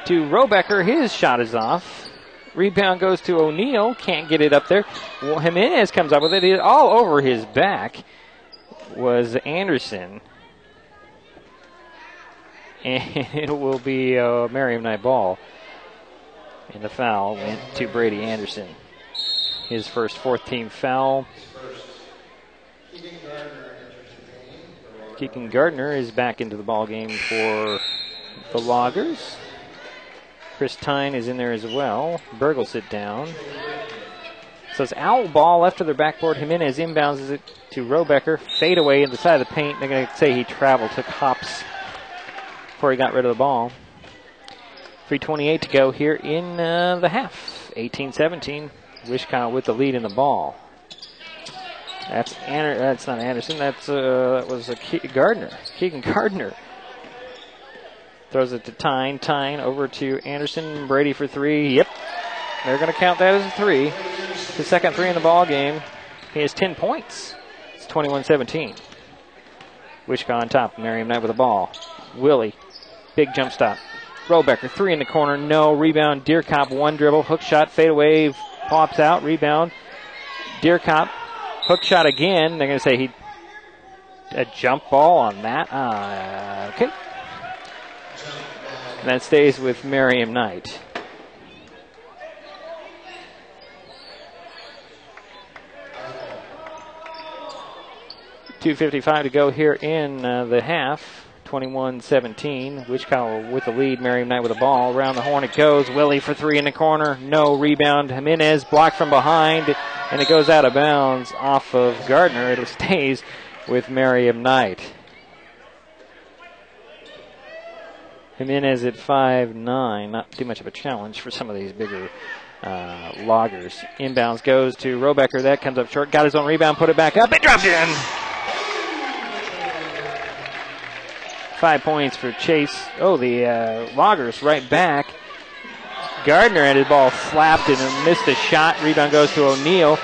Speaker 1: to Robecker. His shot is off. Rebound goes to O'Neill. Can't get it up there. Well, Jimenez comes up with it. All over his back was Anderson. And it will be Merriam Knight ball. And the foul went to Brady Anderson. His first fourth-team foul. Keegan Gardner is back into the ball game for the Loggers. Chris Tyne is in there as well. Berg will sit down. So it's Owl ball left of their backboard. Jimenez inbounds it to Robecker. Fade away in the side of the paint. They're going to say he traveled, took hops before he got rid of the ball. 3:28 to go here in the half. 18-17. Wishkah with the lead in the ball. That's not Anderson. That was Gardner. Keegan Gardner throws it to Tyne. Tyne over to Anderson. Brady for three. Yep, they're going to count that as a three. His second three in the ball game. He has 10 points. It's 21-17. Wishkah on top. Merriam Knight with the ball. Willie, big jump stop. Robecker, three in the corner. No rebound. Deerkop, one dribble. Hook shot. Fade away. Pops out. Rebound. Deerkop. Hook shot again. They're going to say a jump ball on that. Okay. And that stays with Merriam Knight. .255 to go here in the half. 21-17. Wishkah with the lead. Merriam Knight with the ball. Around the horn it goes. Willie for three in the corner. No rebound. Jimenez blocked from behind. And it goes out of bounds off of Gardner. It stays with Merriam Knight. Jimenez at 5'9". Not too much of a challenge for some of these bigger Loggers. Inbounds goes to Robecker. That comes up short. Got his own rebound. Put it back up. It dropped in. 5 points for Chase. Oh, the Loggers right back. Gardner had his ball slapped and missed a shot. Rebound goes to O'Neill.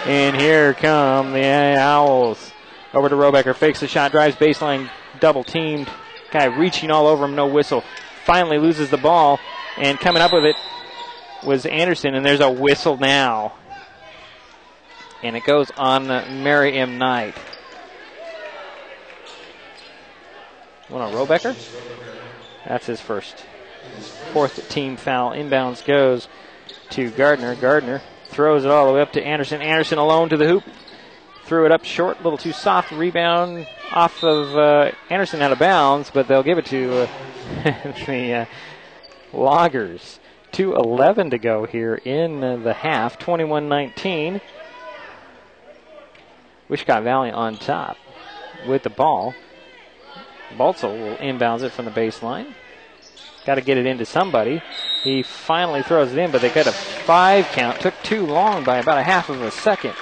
Speaker 1: And here come the Owls. Over to Robecker, fakes the shot, drives baseline, double teamed. Guy reaching all over him, no whistle. Finally loses the ball, and coming up with it was Anderson, and there's a whistle now. And it goes on Mary M. Knight. One on Robecker. That's his fourth team foul. Inbounds goes to Gardner. Gardner throws it all the way up to Anderson. Anderson alone to the hoop. Threw it up short, a little too soft. Rebound off of Anderson out of bounds, but they'll give it to the Loggers. 2:11 to go here in the half. 21-19. Wishkah Valley on top with the ball. Baltzel will inbounds it from the baseline. Got to get it into somebody. He finally throws it in, but they got a 5 count. Took too long by about a half of a second.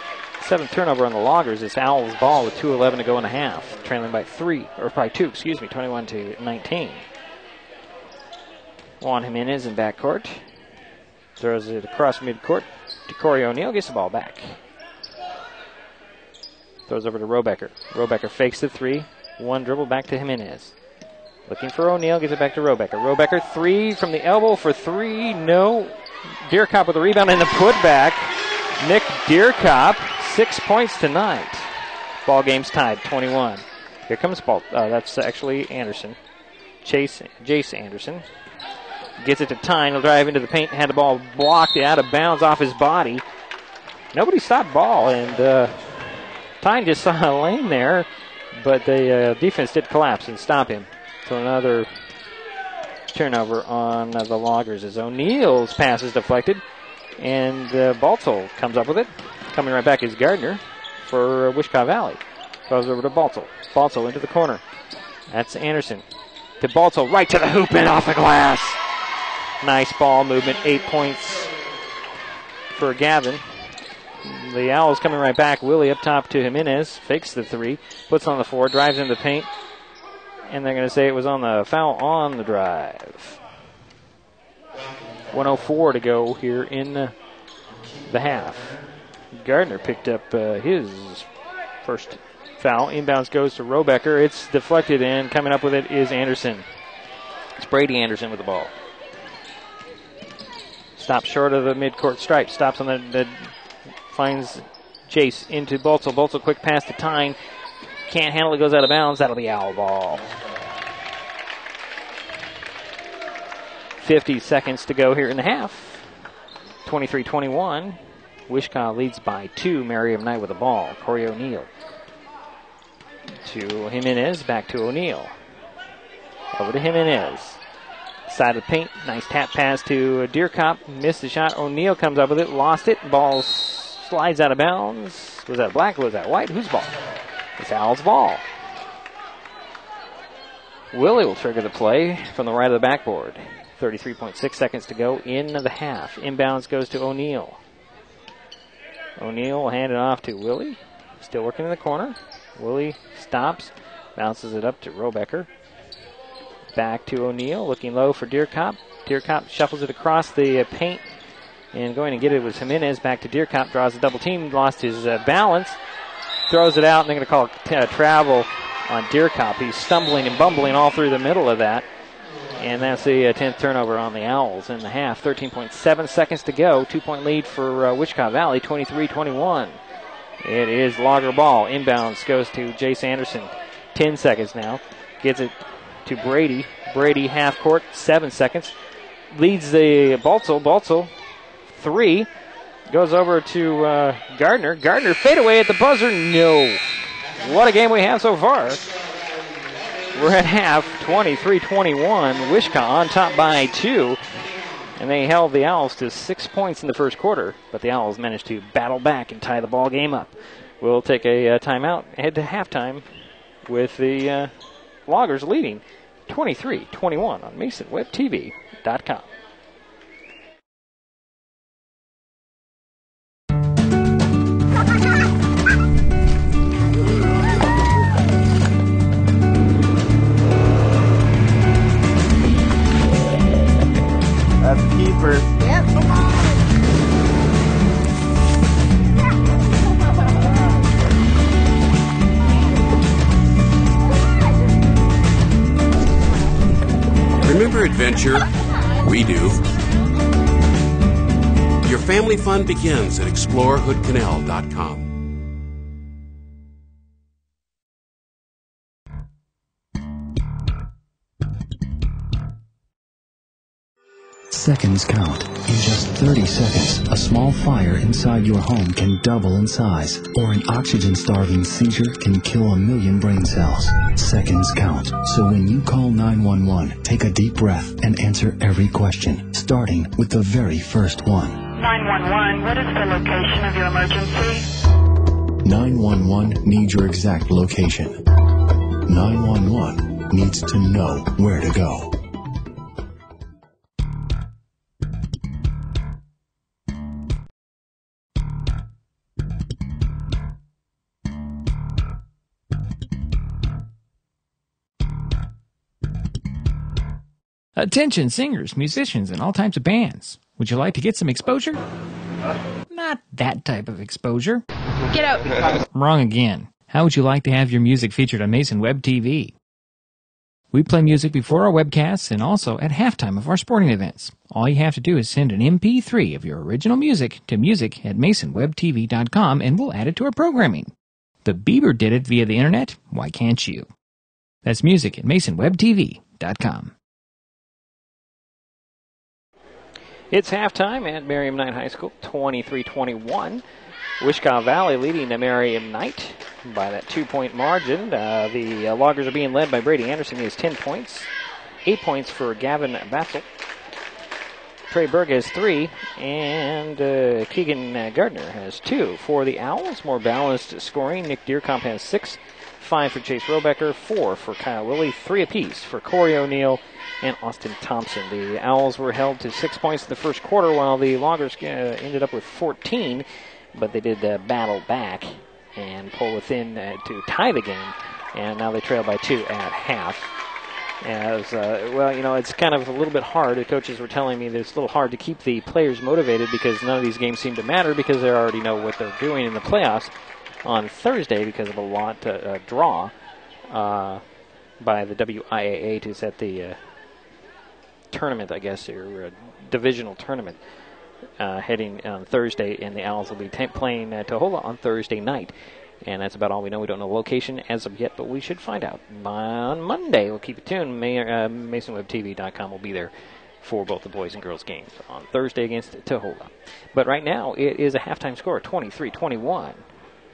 Speaker 1: 7th turnover on the Loggers. It's Owls' ball with 2:11 to go in the half. Trailing by 2, 21-19. Juan Jimenez in backcourt. Throws it across midcourt to Corey O'Neill. Gets the ball back. Throws over to Robecker. Robecker fakes the 3. One dribble back to Jimenez. Looking for O'Neill. Gives it back to Robecker. Robecker 3 from the elbow for 3. No. Deerkop with the rebound and the putback. Nick Deerkop, 6 points tonight. Ball game's tied, 21. Here comes Ball. That's actually Anderson. Jace Anderson. Gets it to Tyne. He'll drive into the paint. Had the ball blocked out of bounds off his body. Nobody stopped ball, and Tyne just saw a lane there, but the defense did collapse and stop him. So another turnover on the Loggers as O'Neill's pass is deflected, and Baltzel comes up with it. Coming right back is Gardner for Wishkah Valley. Goes over to Baltzel. Baltzel into the corner. That's Anderson. To Baltzel, right to the hoop and off the glass. Nice ball movement, 8 points for Gavin. The Owls coming right back. Willie up top to Jimenez. Fakes the 3. Puts on the 4. Drives into the paint. And they're going to say it was on the foul on the drive. 1:04 to go here in the half. Gardner picked up his first foul. Inbounds goes to Robecker. It's deflected, and coming up with it is Anderson. It's Brady Anderson with the ball. Stops short of the midcourt stripe. Stops on the finds Chase into Baltzel. Baltzel quick pass to Tyne. Can't handle it, goes out of bounds. That'll be Owl ball. 50 seconds to go here in the half. 23-21. Wishkah leads by 2. Merriam Knight with the ball. Corey O'Neill to Jimenez. Back to O'Neill. Over to Jimenez. Side of the paint. Nice tap pass to Deerkop. Missed the shot. O'Neill comes up with it. Lost it. Ball slides out of bounds. Was that black or was that white? Whose ball? It's Owl's ball. Willie will trigger the play from the right of the backboard. 33.6 seconds to go in the half. Inbounds goes to O'Neill. O'Neill will hand it off to Willie. Still working in the corner. Willie stops. Bounces it up to Robecker. Back to O'Neill. Looking low for Deerkop. Deerkop shuffles it across the paint. And going to get it was Jimenez. Back to Deerkop. Draws a double team. Lost his balance. Throws it out. And they're going to call travel on Deerkop. He's stumbling and bumbling all through the middle of that. And that's the 10th turnover on the Owls in the half. 13.7 seconds to go. 2-point lead for Wishkah Valley, 23-21. It is Logger ball. Inbounds goes to Jace Anderson. 10 seconds now. Gets it to Brady. Brady half court, 7 seconds. Leads the Baltzel. Baltzel, 3. Goes over to Gardner. Gardner fadeaway at the buzzer. No. What a game we have so far. We're at half, 23-21. Wishkah on top by 2. And they held the Owls to 6 points in the first quarter. But the Owls managed to battle back and tie the ball game up. We'll take a timeout, head to halftime with the Loggers leading 23-21 on MasonWebTV.com.
Speaker 5: That's a keeper. Yep.
Speaker 9: Remember adventure? We do. Your family fun begins at explorehoodcanal.com.
Speaker 17: Seconds count. In just 30 seconds, a small fire inside your home can double in size, or an oxygen-starving seizure can kill 1 million brain cells. Seconds count. So when you call 911, take a deep breath and answer every question, starting with the very first one.
Speaker 18: 911, what is the location of your emergency?
Speaker 17: 911 needs your exact location. 911 needs to know where to go.
Speaker 6: Attention singers, musicians, and all types of bands. Would you like to get some exposure? Not that type of exposure.
Speaker 13: Get out.
Speaker 6: Wrong again. How would you like to have your music featured on Mason Web TV? We play music before our webcasts and also at halftime of our sporting events. All you have to do is send an MP3 of your original music to music@masonwebtv.com and we'll add it to our programming. The Bieber did it via the internet. Why can't you? That's music@masonwebtv.com.
Speaker 1: It's halftime at Merriam Knight High School, 23-21. Wishkah Valley leading to Merriam Knight by that 2-point margin. The Loggers are being led by Brady Anderson. He has 10 points. 8 points for Gavin Batzel. Trey Berg has 3, and Keegan Gardner has 2. For the Owls, more balanced scoring. Nick Deerkamp has 6. 5 for Chase Robecker, 4 for Kyle Lilly, 3 apiece for Corey O'Neill and Austin Thompson. The Owls were held to 6 points in the first quarter, while the Loggers ended up with 14, but they did battle back and pull within to tie the game, and now they trail by 2 at half. As well, you know, it's kind of a little bit hard. The coaches were telling me that it's a little hard to keep the players motivated because none of these games seem to matter because they already know what they're doing in the playoffs on Thursday because of a lot draw by the WIAA to set the tournament, I guess, or a divisional tournament heading on Thursday, and the Owls will be playing Tohola on Thursday night. And that's about all we know. We don't know the location as of yet, but we should find out on Monday. We'll keep it tuned. MasonWebTV.com will be there for both the boys and girls games on Thursday against Tohola. But right now, it is a halftime score, 23-21.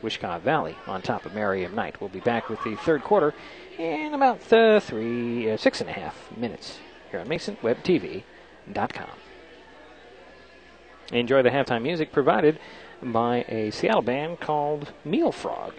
Speaker 1: Wishkah Valley on top of Merriam Knight. We'll be back with the third quarter in about 6.5 minutes here on MasonWebTV.com. Enjoy the halftime music provided by a Seattle band called Meal Frog.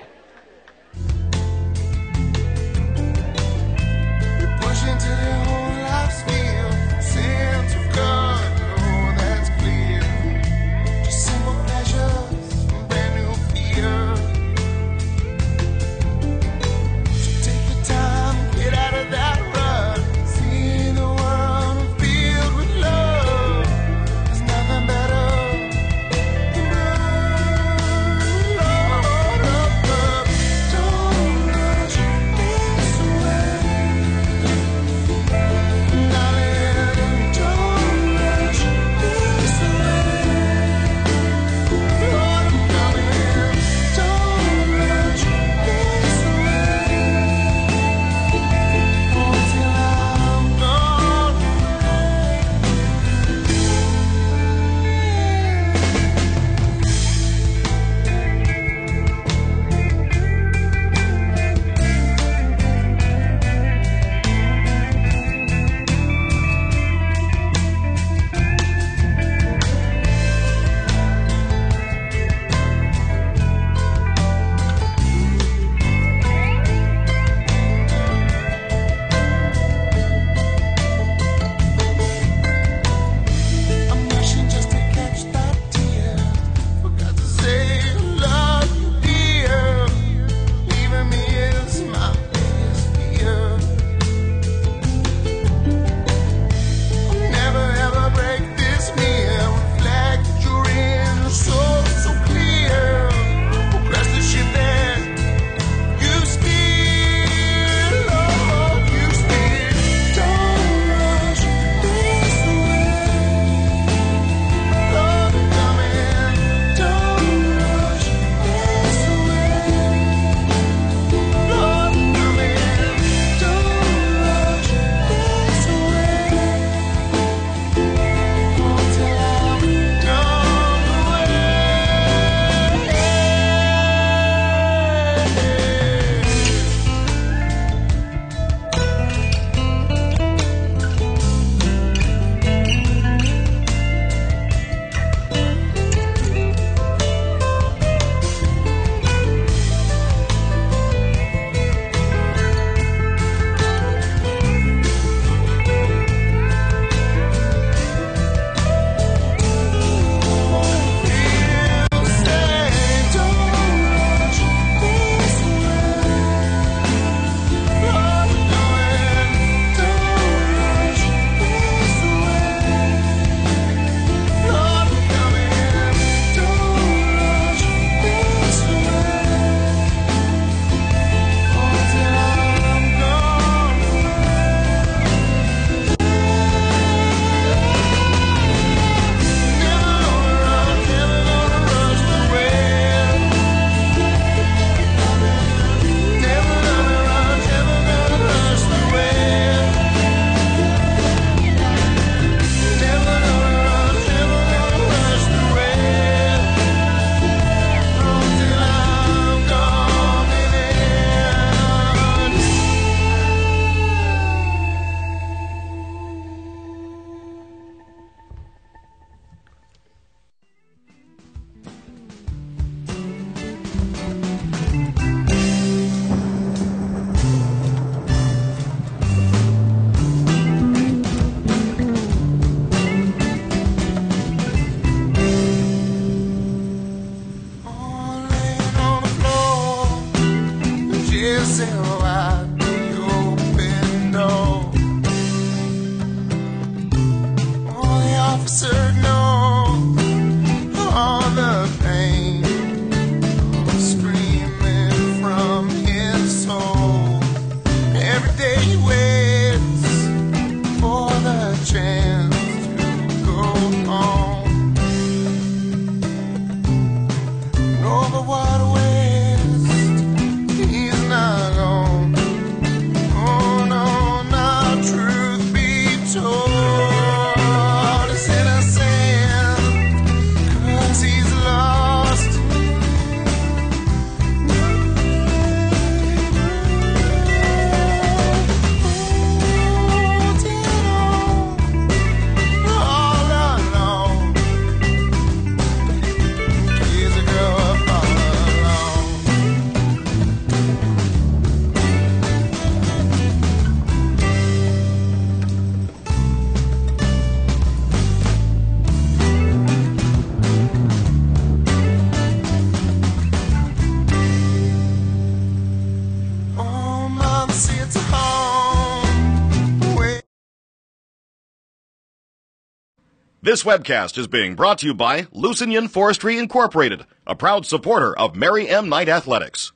Speaker 4: This webcast is being brought to you by Lusignan Forestry Incorporated, a proud supporter of Mary M. Knight Athletics.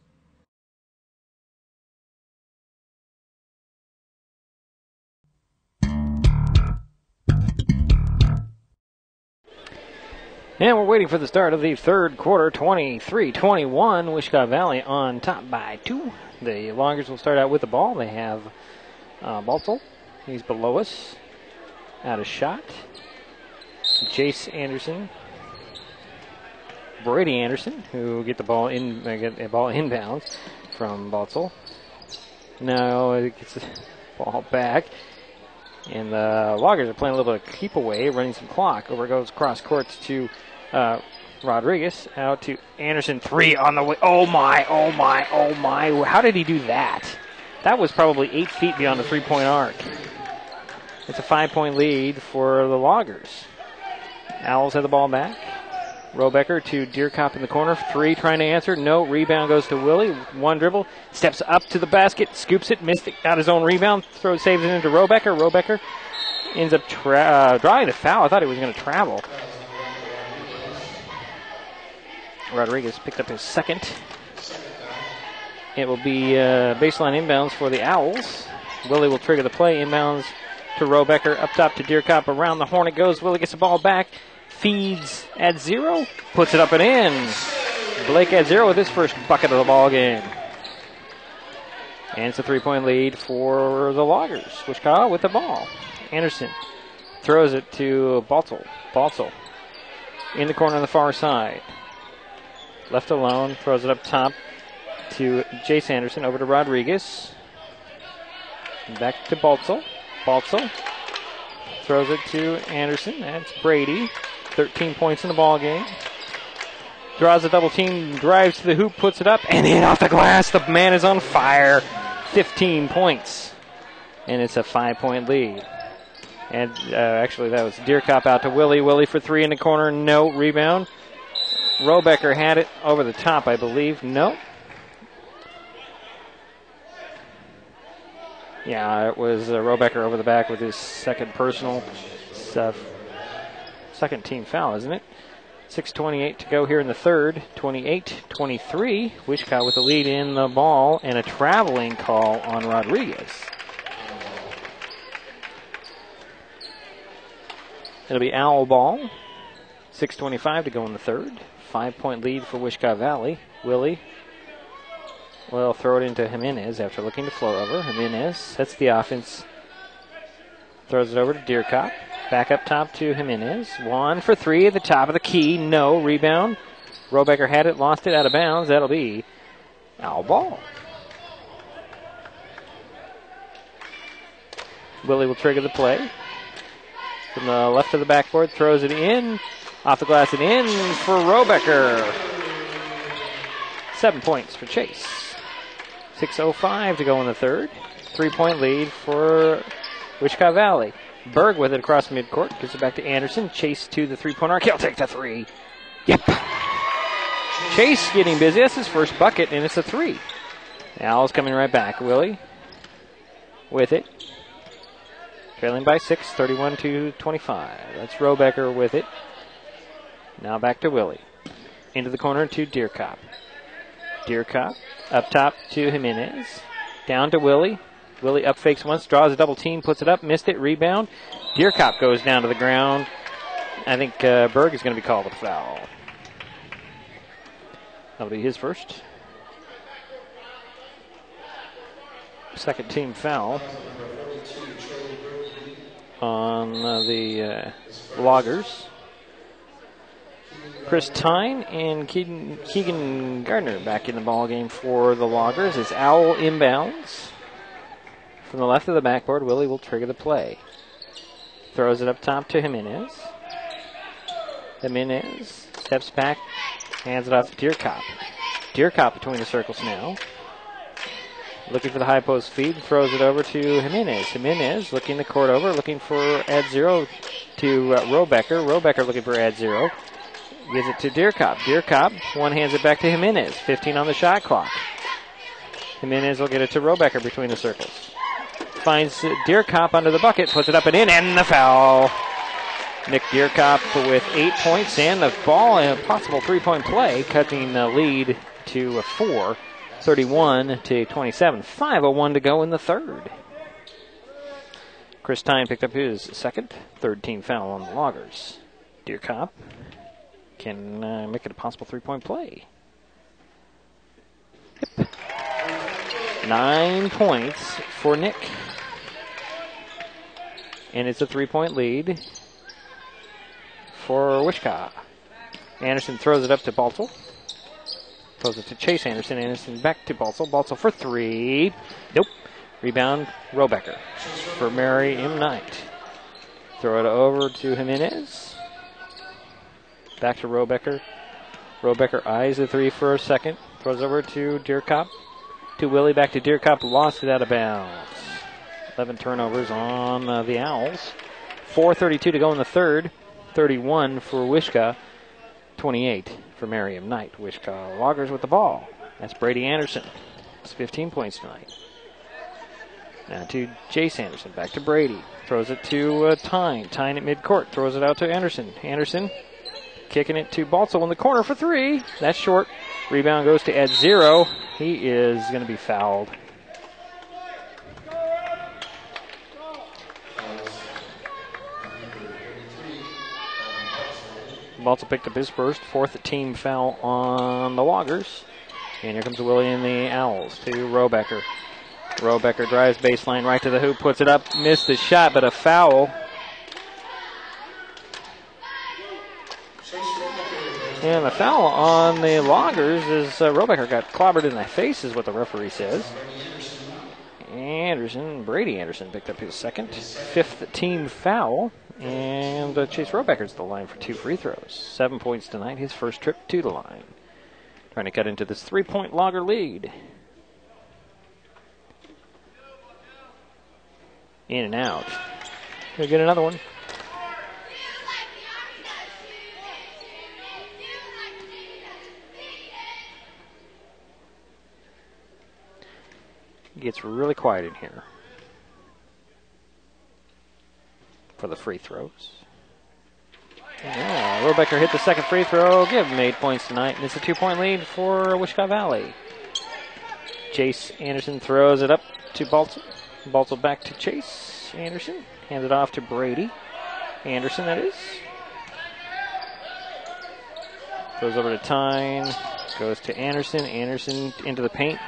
Speaker 1: And we're waiting for the start of the third quarter, 23-21. Wishkah Valley on top by 2. The Loggers will start out with the ball. They have Baltel. He's below us. Out of shot. Jace Anderson. Brady Anderson, who get the ball inbounds from Baltel. Now it gets the ball back. And the Loggers are playing a little bit of keep away, running some clock. Over goes cross courts to Rodriguez. Out to Anderson. 3 on the way. Oh my. How did he do that? That was probably 8 feet beyond the 3-point arc. It's a 5-point lead for the Loggers. Owls have the ball back. Robecker to Deerkop in the corner. 3 trying to answer. No. Rebound goes to Willie. 1 dribble. Steps up to the basket. Scoops it. Missed it. Got his own rebound. Saves it into Robecker. Robecker ends up drawing the foul. I thought he was going to travel. Rodriguez picked up his second. It will be baseline inbounds for the Owls. Willie will trigger the play. Inbounds to Robecker. Up top to Deerkop. Around the horn it goes. Willie gets the ball back. Feeds at 0. Puts it up and in. Blake at 0 with his first bucket of the ball game. And it's a 3-point lead for the Loggers. Wishkah with the ball. Anderson throws it to Baltel. Baltel in the corner on the far side. Left alone. Throws it up top to Jace Anderson. Over to Rodriguez. Back to Baltel. Baltel throws it to Anderson. That's Brady. 13 points in the ball game. Draws a double team, drives to the hoop, puts it up, and in off the glass. The man is on fire. 15 points. And it's a 5-point lead. And actually, that was Deerkop out to Willie. Willie for 3 in the corner. No. Rebound. Robecker had it over the top, I believe. No. Yeah, it was Robecker over the back with his second personal stuff. Second team foul, isn't it? 6:28 to go here in the third. 28-23. Wishkah with the lead in the ball and a traveling call on Rodriguez. It'll be Owl ball. 6:25 to go in the third. 5-point lead for Wishkah Valley. Willie will throw it into Jimenez after looking to flow over. Jimenez sets the offense. Throws it over to Deerkop. Back up top to Jimenez. 1 for 3 at the top of the key. No. Rebound. Robecker had it, lost it out of bounds. That'll be Owl ball. Willie will trigger the play. From the left of the backboard, throws it in. Off the glass and in for Robecker. 7 points for Chase. 6:05 to go in the third. 3-point lead for Wishkah Valley. Berg with it across midcourt. Gives it back to Anderson. Chase to the 3-point arc. He'll take the 3. Yep. Chase getting busy. That's his first bucket, and it's a 3. The Owls coming right back. Willie with it. Trailing by 6, 31-25. That's Robecker with it. Now back to Willie. Into the corner to Deerkop. Deerkop up top to Jimenez. Down to Willie. Willie up fakes once, draws a double team, puts it up, missed it, rebound. Deerkop goes down to the ground. I think Berg is going to be called with a foul. That'll be his first. Second team foul on the Loggers. Chris Tyne and Keegan Gardner back in the ballgame for the Loggers. It's Owl inbounds. From the left of the backboard, Willie will trigger the play. Throws it up top to Jimenez. Jimenez steps back, hands it off to Deerkop. Deerkop between the circles now. Looking for the high post feed, throws it over to Jimenez. Jimenez looking the court over, looking for add 0 to Robecker. Robecker looking for add 0. Gives it to Deerkop. Deerkop one hands it back to Jimenez. 15 on the shot clock. Jimenez will get it to Robecker between the circles. Finds Deerkop under the bucket, puts it up and in, and the foul. Nick Dierkop with 8 points and the ball and a possible three-point play, cutting the lead to 4, 31-27. 5:01 to go in the third. Chris Tyne picked up his second, third team foul on the Loggers. Dierkop can make it a possible three-point play. Yep. 9 points for Nick. And it's a three-point lead for Wishkah. Anderson throws it up to Baltzell. Throws it to Chase Anderson. Anderson back to Baltzell. Baltzell for three. Nope. Rebound, Robecker for Mary M. Knight. Throw it over to Jimenez. Back to Robecker. Robecker eyes the three for a second. Throws over to Dierkop. To Willie, back to Dierkop. Lost it out of bounds. 11 turnovers on the Owls. 4:32 to go in the third. 31 for Wishkah. 28 for Mary M. Knight. Wishkah Loggers with the ball. That's Brady Anderson. It's 15 points tonight. Now to Jace Anderson. Back to Brady. Throws it to Tyne. Tyne at midcourt. Throws it out to Anderson. Anderson kicking it to Baltzell in the corner for three. That's short. Rebound goes to Ed Zero. He is going to be fouled. Baltzell picked up his first, fourth team foul on the Loggers. And here comes Willie and the Owls to Robecker. Robecker drives baseline right to the hoop, puts it up, missed the shot, but a foul. And the foul on the Loggers is Robecker got clobbered in the face, is what the referee says. Brady Anderson picked up his second, fifth team foul. And Chase Robecker's the line for 2 free throws. 7 points tonight, his first trip to the line. Trying to cut into this 3-point Logger lead. In and out. Gonna get another one. Gets really quiet in here for the free throws. Yeah, Robecker hit the second free throw. Give him 8 points tonight. And it's a 2-point lead for Wishkah Valley. Chase Anderson throws it up to Baltzell. Baltzell back to Chase Anderson. Hands it off to Brady Anderson, that is. Goes over to Tyne. Goes to Anderson. Anderson into the paint.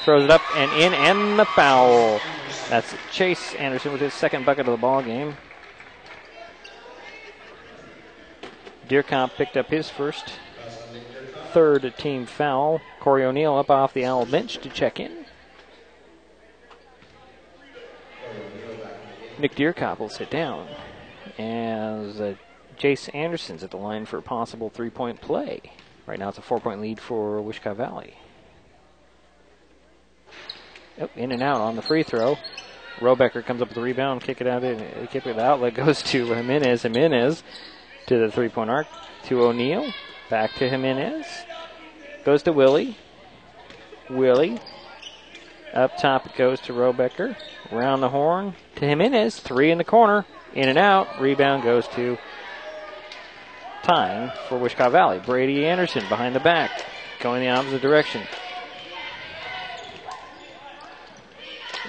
Speaker 1: Throws it up and in, and the foul. That's Chase Anderson with his second bucket of the ball game. Dierkop picked up his first, third team foul. Corey O'Neill up off the Owl bench to check in. Nick Dierkop will sit down as Jace Anderson's at the line for a possible 3-point play. Right now it's a 4-point lead for Wishkah Valley. In and out on the free throw. Robecker comes up with the rebound, kick it out. The outlet goes to Jimenez. Jimenez to the 3-point arc to O'Neill. Back to Jimenez. Goes to Willie. Willie. Up top it goes to Robecker. Around the horn to Jimenez. 3 in the corner. In and out. Rebound goes to Tyne for Wishkah Valley. Brady Anderson behind the back. Going the opposite direction.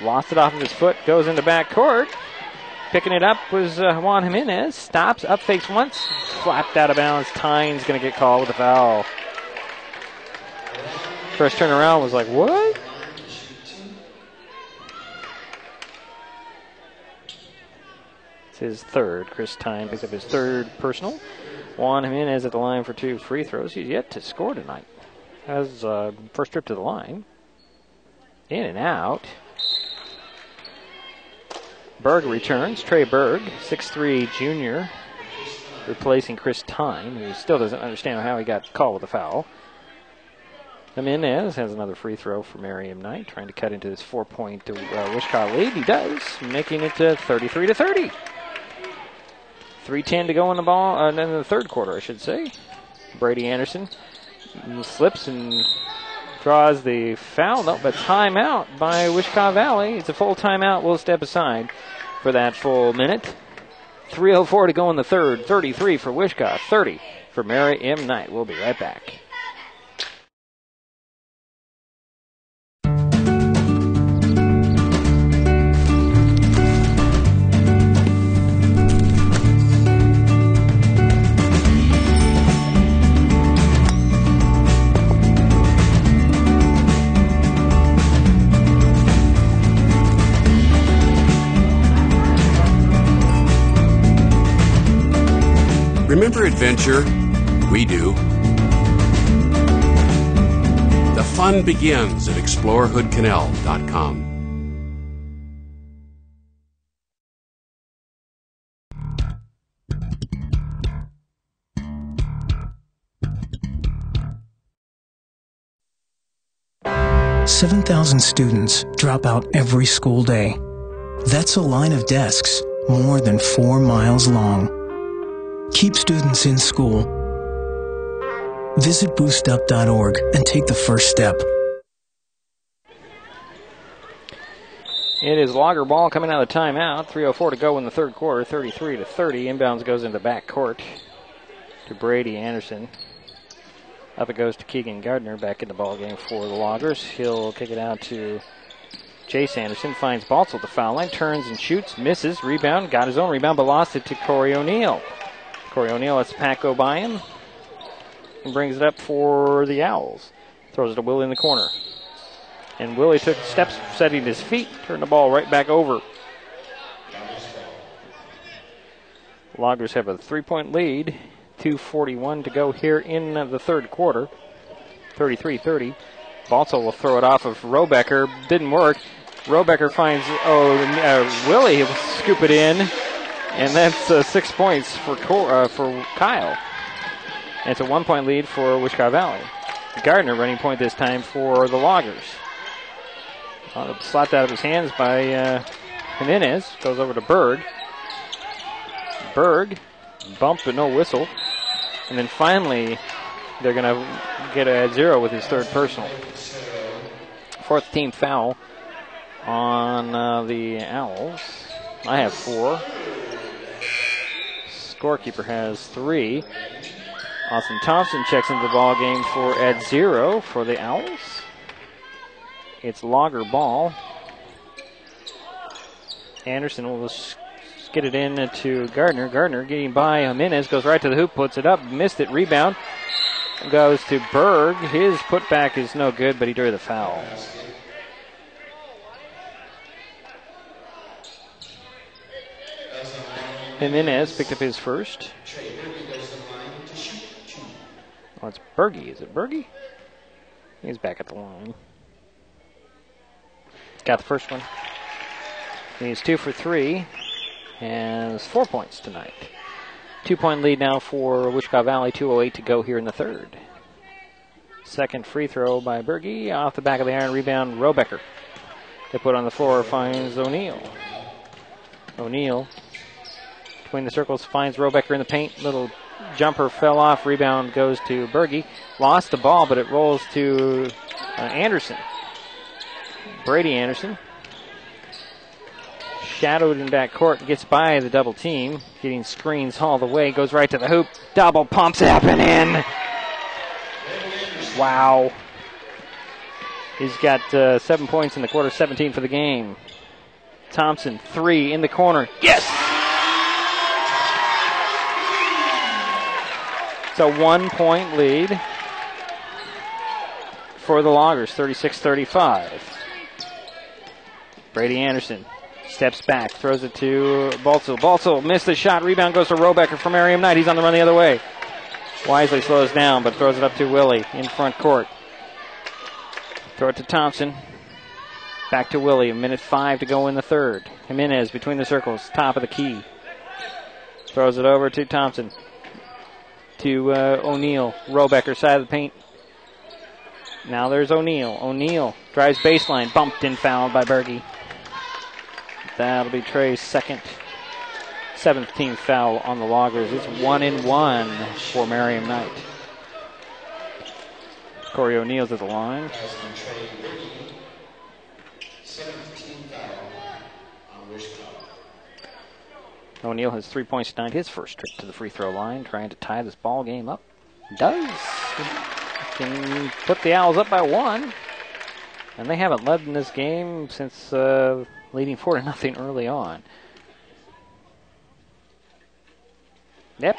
Speaker 1: Lost it off of his foot. Goes into back court. Picking it up was Juan Jimenez. Stops, up fakes once. Flapped out of bounds. Tyne's going to get called with a foul. First turnaround was like, what? It's his third. Chris Tyne picks up his third personal. Juan Jimenez at the line for 2 free throws. He's yet to score tonight. Has first trip to the line. In and out. Berg returns. Trey Berg, 6'3" junior, replacing Chris Tyne, who still doesn't understand how he got called with a foul. Jimenez has another free throw for Mary M. Knight, trying to cut into this 4-point Wishkah lead. He does, making it to 33-30. 3:10 to go in the ball, in the third quarter, I should say. Brady Anderson slips and draws the foul. No, but timeout by Wishkah Valley. It's a full timeout. We'll step aside for that full minute. 3:04 to go in the third. 33 for Wishkah, 30 for Mary M. Knight. We'll be right back.
Speaker 9: Remember adventure? We do. The fun begins at explorehoodcanal.com.
Speaker 2: "7,000 students drop out every school day. That's a line of desks more than 4 miles long. Keep students in school. Visit boostup.org and take the first step."
Speaker 1: It is Logger ball coming out of the timeout. 3:04 to go in the third quarter. 33-30. Inbounds goes into the back court to Brady Anderson. Up it goes to Keegan Gardner back in the ball game for the Loggers. He'll kick it out to Jace Anderson. Finds Baltzel at the foul line. Turns and shoots. Misses. Rebound. Got his own rebound, but lost it to Corey O'Neill. Corey O'Neill lets the pack go by him and brings it up for the Owls. Throws it to Willie in the corner. And Willie took steps setting his feet, turned the ball right back over. Loggers have a 3-point lead. 2:41 to go here in the third quarter. 33-30. Baltzel will throw it off of Robecker. Didn't work. Robecker finds Willie. He'll scoop it in. And that's 6 points for Kyle. And it's a 1-point lead for Wishkah Valley. Gardner running point this time for the Loggers. Slapped out of his hands by Jimenez. Goes over to Berg. Berg, bump but no whistle. And then finally, they're going to get a 0 with his third personal. Fourth team foul on the Owls. I have 4. Scorekeeper has 3. Austin Thompson checks into the ball game for at 0 for the Owls. It's Logger ball. Anderson will get it in to Gardner. Gardner getting by Jimenez, goes right to the hoop, puts it up, missed it, rebound. Goes to Berg. His putback is no good, but he drew the foul. Jimenez picked up his first. Oh, it's Bergie. Is it Bergie? He's back at the line. Got the first one. He's 2 for 3. And has 4 points tonight. 2-point lead now for Wishkah Valley. 2:08 to go here in the third. Second free throw by Bergie. Off the back of the iron. Rebound, Robecker. They put on the floor. Finds O'Neill. O'Neill between the circles, finds Robecker in the paint. Little jumper fell off. Rebound goes to Bergie. Lost the ball, but it rolls to Anderson. Brady Anderson. Shadowed in back court. Gets by the double team. Getting screens all the way. Goes right to the hoop. Double pumps up and in. Wow. He's got 7 points in the quarter. 17 for the game. Thompson, 3 in the corner. Yes! It's a 1-point lead for the Loggers, 36-35. Brady Anderson steps back, throws it to Baltzel. Baltzel missed the shot. Rebound goes to Robecker from Mary M. Knight. He's on the run the other way. Wisely slows down, but throws it up to Willie in front court. Throw it to Thompson. Back to Willie. 1:05 to go in the third. Jimenez between the circles, top of the key. Throws it over to Thompson. To O'Neill. Robecker, side of the paint. Now there's O'Neill. O'Neill drives baseline. Bumped and fouled by Bergie. That'll be Trey's seventh team foul on the Loggers. It's 1-1 for Mary M. Knight. Corey O'Neill's at the line. O'Neal has 3 points tonight. His first trip to the free throw line, trying to tie this ball game up. Does. Can put the Owls up by 1. And they haven't led in this game since leading 4-0 early on. Yep.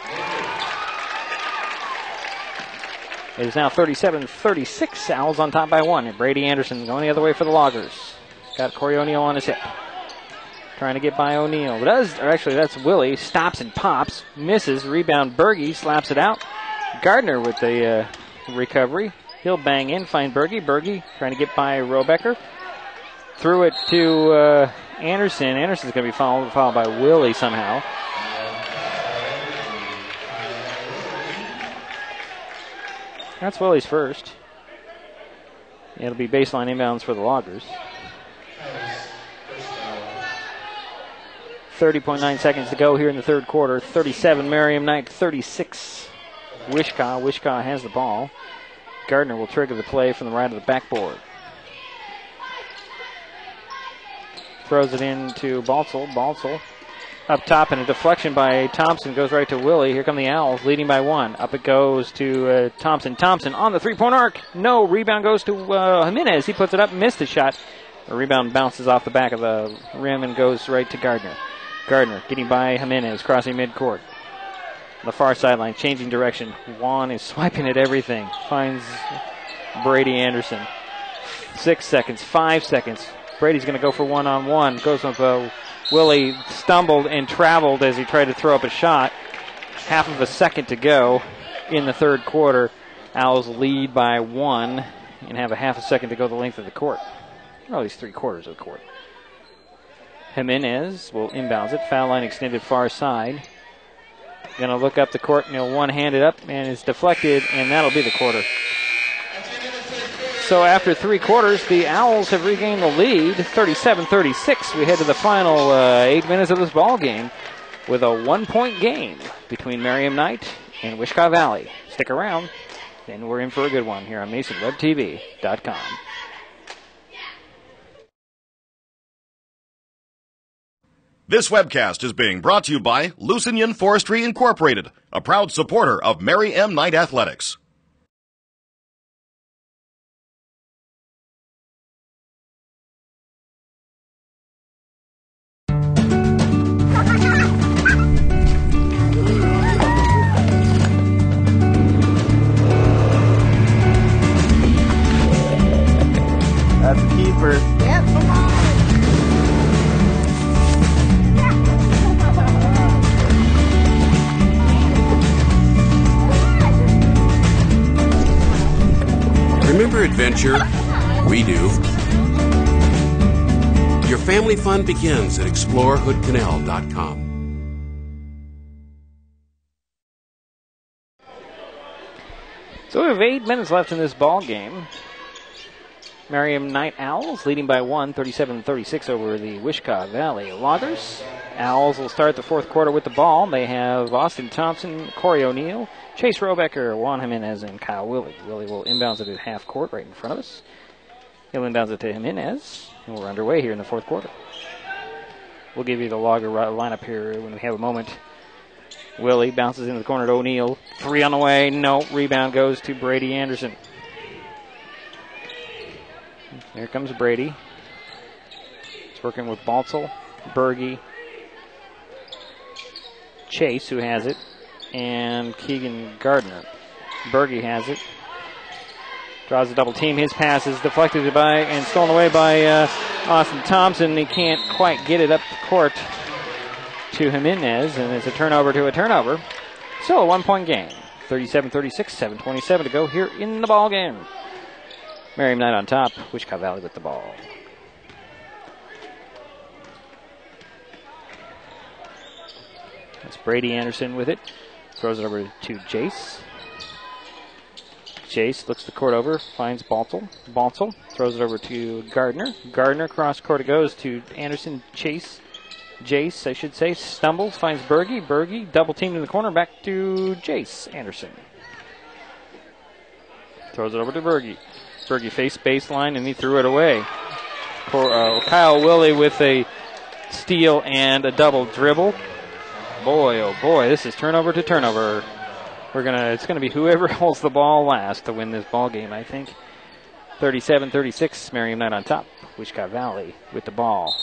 Speaker 1: It is now 37-36. Owls on top by 1. And Brady Anderson going the other way for the Loggers. Got Corey O'Neal on his hip. Trying to get by O'Neal. That's Willie. Stops and pops. Misses. Rebound Berge. Slaps it out. Gardner with the recovery. He'll bang in. Find Berge. Berge trying to get by Robecker. Threw it to Anderson. Anderson's going to be fouled by Willie somehow. That's Willie's first. It'll be baseline inbounds for the Loggers. 30.9 seconds to go here in the third quarter. 37 Merriam Knight, 36 Wishkah. Wishkah has the ball. Gardner will trigger the play from the right of the backboard. Throws it into Baltzell. Baltzell up top, and a deflection by Thompson goes right to Willie. Here come the Owls, leading by 1. Up it goes to Thompson. Thompson on the three-point arc. No, rebound goes to Jimenez. He puts it up, missed the shot. The rebound bounces off the back of the rim and goes right to Gardner. Gardner getting by Jimenez, crossing midcourt. The far sideline, changing direction. Juan is swiping at everything. Finds Brady Anderson. 6 seconds, 5 seconds. Brady's going to go for one-on-one. Goes with Willie, stumbled and traveled as he tried to throw up a shot. Half of a second to go in the third quarter. Owls lead by 1 and have a half a second to go the length of the court. Or at least 3/4 of the court. Jimenez will inbounds it. Foul line extended far side. Going to look up the court, and he'll one-hand it up, and it's deflected, and that'll be the quarter. So after 3 quarters, the Owls have regained the lead, 37-36. We head to the final 8 minutes of this ball game with a 1-point game between Merriam Knight and Wishkah Valley. Stick around, and we're in for a good one here on MasonWebTV.com.
Speaker 4: This webcast is being brought to you by Lusignan Forestry Incorporated, a proud supporter of Mary M. Knight Athletics.
Speaker 5: That's a keeper.
Speaker 18: Yep, come on.
Speaker 9: Remember adventure? We do. Your family fun begins at explorehoodcanal.com.
Speaker 1: So we have 8 minutes left in this ball game. Merriam Knight Owls leading by 1, 37-36 over the Wishkah Valley Loggers. Owls will start the fourth quarter with the ball. They have Austin Thompson, Corey O'Neal, Chase Robecker, Juan Jimenez, and Kyle Willie. Willie will inbounds it at half court right in front of us. He'll inbounds it to Jimenez, and we're underway here in the fourth quarter. We'll give you the Logger lineup here when we have a moment. Willie bounces into the corner to O'Neal. 3 on the way. No. Rebound goes to Brady Anderson. Here comes Brady. He's working with Baltzell, Berge, Chase, who has it, and Keegan Gardner. Berge has it. Draws a double team. His pass is deflected by and stolen away by Austin Thompson. He can't quite get it up the court to Jimenez, and it's a turnover to a turnover. So a 1-point game. 37-36, 7:27 to go here in the ball game. Merriam Knight on top. Wishkah Valley with the ball. That's Brady Anderson with it. Throws it over to Jace. Jace looks the court over, finds Baltzell. Baltzell throws it over to Gardner. Gardner cross court it goes to Anderson. Jace, I should say, stumbles, finds Berge. Berge double teamed in the corner, back to Jace Anderson. Throws it over to Berge. Berge faced baseline, and he threw it away. For Kyle Willie with a steal and a double dribble. Boy, oh boy, this is turnover to turnover. It's gonna be whoever holds the ball last to win this ball game, I think. 37-36, Merriam Knight on top. Wishkah Valley with the ball.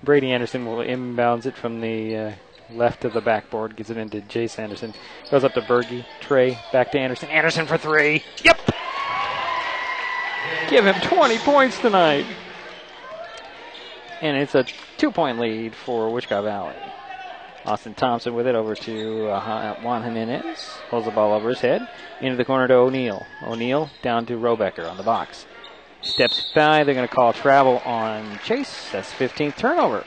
Speaker 1: Brady Anderson will inbounds it from the left of the backboard, gets it into Jace Anderson. Goes up to Berge, Trey, back to Anderson. Anderson for three. Yep! Give him 20 points tonight. And it's a 2-point lead for Wishkah Valley. Austin Thompson with it over to Juan Jimenez. Holds the ball over his head. Into the corner to O'Neal. O'Neal down to Robecker on the box. Steps by. They're going to call travel on Chase. That's 15th turnover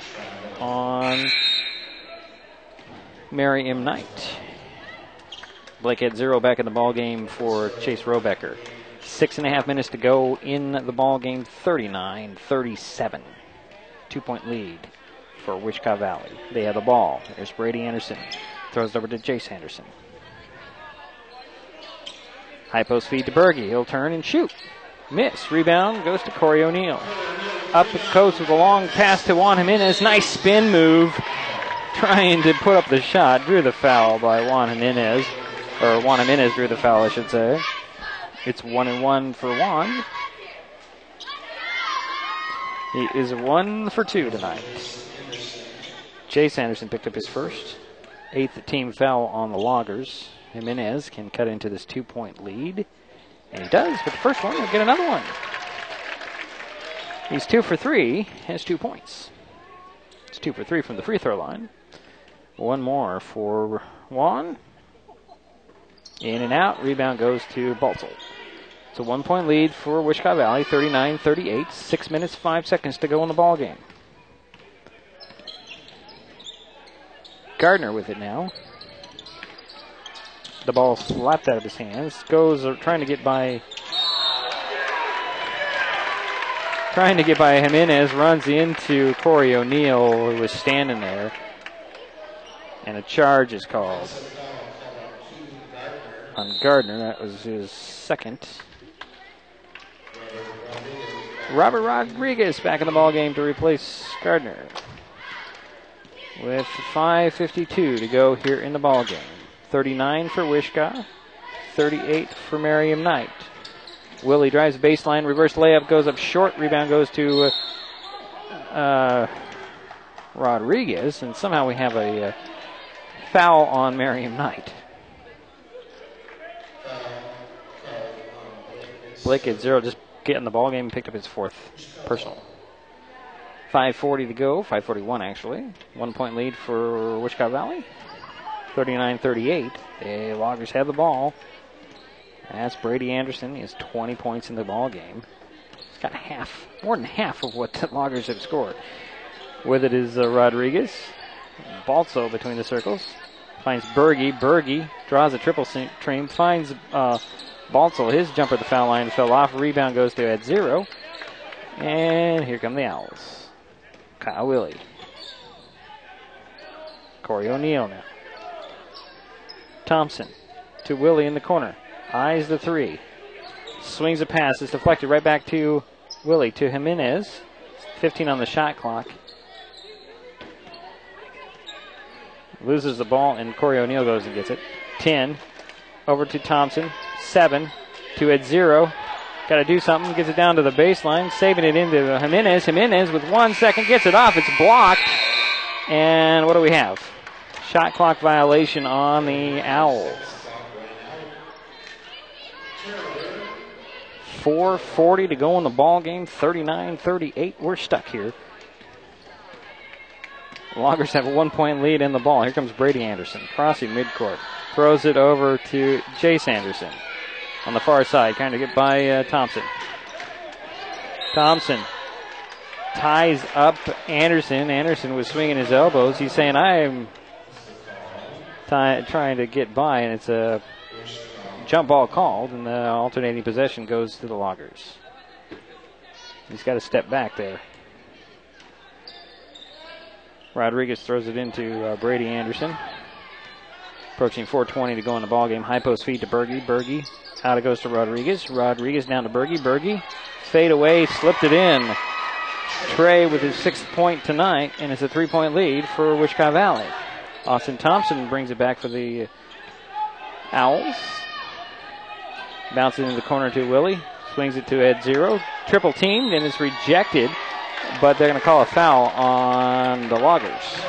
Speaker 1: on Merriam Knight. Blake had 0 back in the ball game for Chase Robecker. 6.5 minutes to go in the ball game. 39-37. 2-point lead for Wishkah Valley. They have the ball. There's Brady Anderson. Throws it over to Jace Anderson. High post feed to Berge. He'll turn and shoot. Miss. Rebound goes to Corey O'Neal. Up the coast with a long pass to Juan Jimenez. Nice spin move. Trying to put up the shot. Drew the foul by Juan Jimenez. Or Juan Jimenez drew the foul, I should say. It's 1-1 for Juan. He is 1 for 2 tonight. Jace Anderson picked up his first. 8th team foul on the Loggers. Jimenez can cut into this 2-point lead. And he does, but the first one, he'll get another one. He's 2 for 3, has 2 points. It's 2 for 3 from the free throw line. One more for Juan. In and out, rebound goes to Baltzel. It's a 1-point lead for Wishkah Valley, 39-38. 6 minutes, 5 seconds to go in the ball game. Gardner with it now. The ball slapped out of his hands. Goes trying to get by Jimenez. Runs into Corey O'Neal, who was standing there. And a charge is called on Gardner. That was his second. Robert Rodriguez back in the ball game to replace Gardner. With 5:52 to go here in the ball game. 39 for Wishkah, 38 for Merriam Knight. Willie drives baseline, reverse layup goes up short. Rebound goes to Rodriguez, and somehow we have a foul on Merriam Knight. Blake at 0, just getting the ball game, picked up his 4th personal. 5:40 to go, 5:41 actually. 1-point lead for Wishkah Valley. 39-38. The Loggers have the ball. That's Brady Anderson. He has 20 points in the ball game. He's got more than half of what the Loggers have scored. With it is Rodriguez. Baltzel between the circles. Finds Berge. Berge draws a triple train. Finds Baltzel. His jumper at the foul line fell off. Rebound goes to at 0. And here come the Owls. Kyle Willie. Corey O'Neal now. Thompson to Willie in the corner. Eyes the 3. Swings a pass. It's deflected right back to Willie. To Jimenez. 15 on the shot clock. Loses the ball, and Corey O'Neal goes and gets it. 10. Over to Thompson. 7. To at 0. Got to do something. Gets it down to the baseline. Saving it into Jimenez. Jimenez with 1 second. Gets it off. It's blocked. And what do we have? Shot clock violation on the Owls. 4:40 to go in the ball game. 39-38. We're stuck here. The Loggers have a 1-point lead in the ball. Here comes Brady Anderson. Crossing midcourt. Throws it over to Jace Anderson. On the far side, trying to get by Thompson. Thompson ties up Anderson. Anderson was swinging his elbows. He's saying, I'm trying to get by, and it's a jump ball called, and the alternating possession goes to the Loggers. He's got to step back there. Rodriguez throws it into Brady Anderson. Approaching 4:20 to go in the ball game. High post feed to Berge. Berge out it goes to Rodriguez. Rodriguez down to Berge. Berge fade away, slipped it in. Trey with his 6th point tonight, and it's a 3-point lead for Wishkah Valley. Austin Thompson brings it back for the Owls. Bounces into the corner to Willie. Swings it to Ed Zero. Triple teamed, and it's rejected, but they're going to call a foul on the Loggers.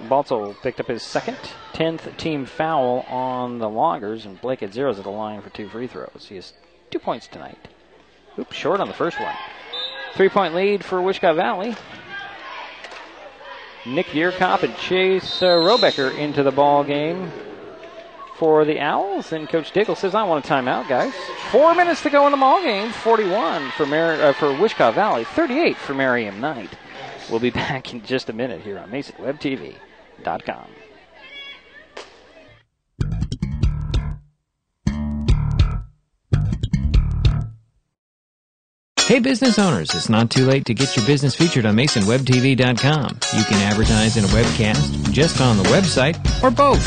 Speaker 1: Balto picked up his 2nd, 10th team foul on the Loggers, and Blake at Zero's at the line for 2 free throws. He has 2 points tonight. Oops, short on the first one. 3-point lead for Wishkah Valley. Nick Dierkop and Chase Robecker into the ball game for the Owls, and Coach Dickel says, I want a timeout, guys. 4 minutes to go in the ball game. 41 for Wishkah Valley, 38 for Merriam Knight. We'll be back in just a minute here on MasonWebTV.com.
Speaker 6: Hey business owners, it's not too late to get your business featured on MasonWebTV.com. You can advertise in a webcast just on the website or both.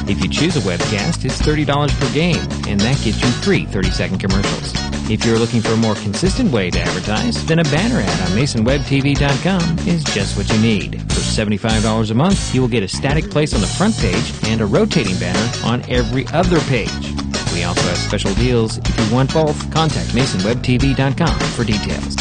Speaker 6: If you choose a webcast, it's $30 per game, and that gets you free 30-second commercials. If you're looking for a more consistent way to advertise, then a banner ad on MasonWebTV.com is just what you need. For $75 a month, you will get a static place on the front page and a rotating banner on every other page. We also have special deals. If you want both, contact MasonWebTV.com for details.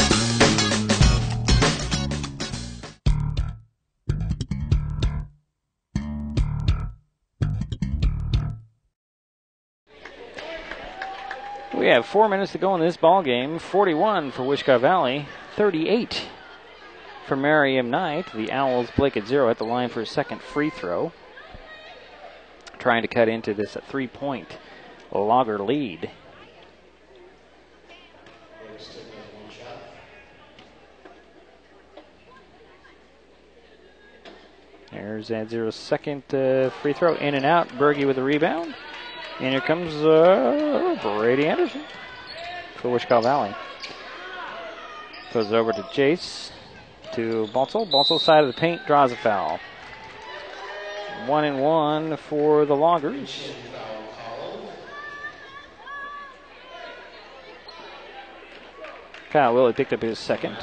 Speaker 1: We have 4 minutes to go in this ball game. 41 for Wishkah Valley, 38 for Merriam Knight. The Owls, Blake at Zero at the line for a 2nd free throw. Trying to cut into this 3-point Logger lead. There's Ed Zero's 2nd free throw. In and out. Berge with the rebound. And here comes Brady Anderson for Wishkah Valley. Throws it over to Jace, to Balto. Balto side of the paint, draws a foul. 1-1 for the Loggers. Kyle Willie picked up his 2nd.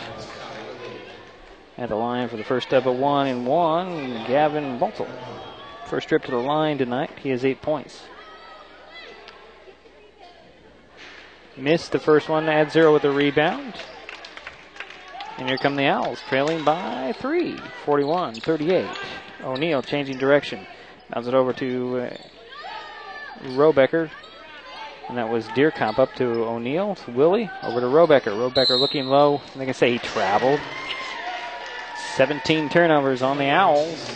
Speaker 1: At the line for the first step of 1-1, Gavin Balto. First trip to the line tonight, he has 8 points. Missed the first one, Ed Zero with the rebound. And here come the Owls, trailing by 3, 41-38. O'Neal changing direction. Bounces it over to Robecker. And that was Dierkamp up to O'Neal. Willie over to Robecker. Robecker looking low. They can say he traveled. 17 turnovers on the Owls.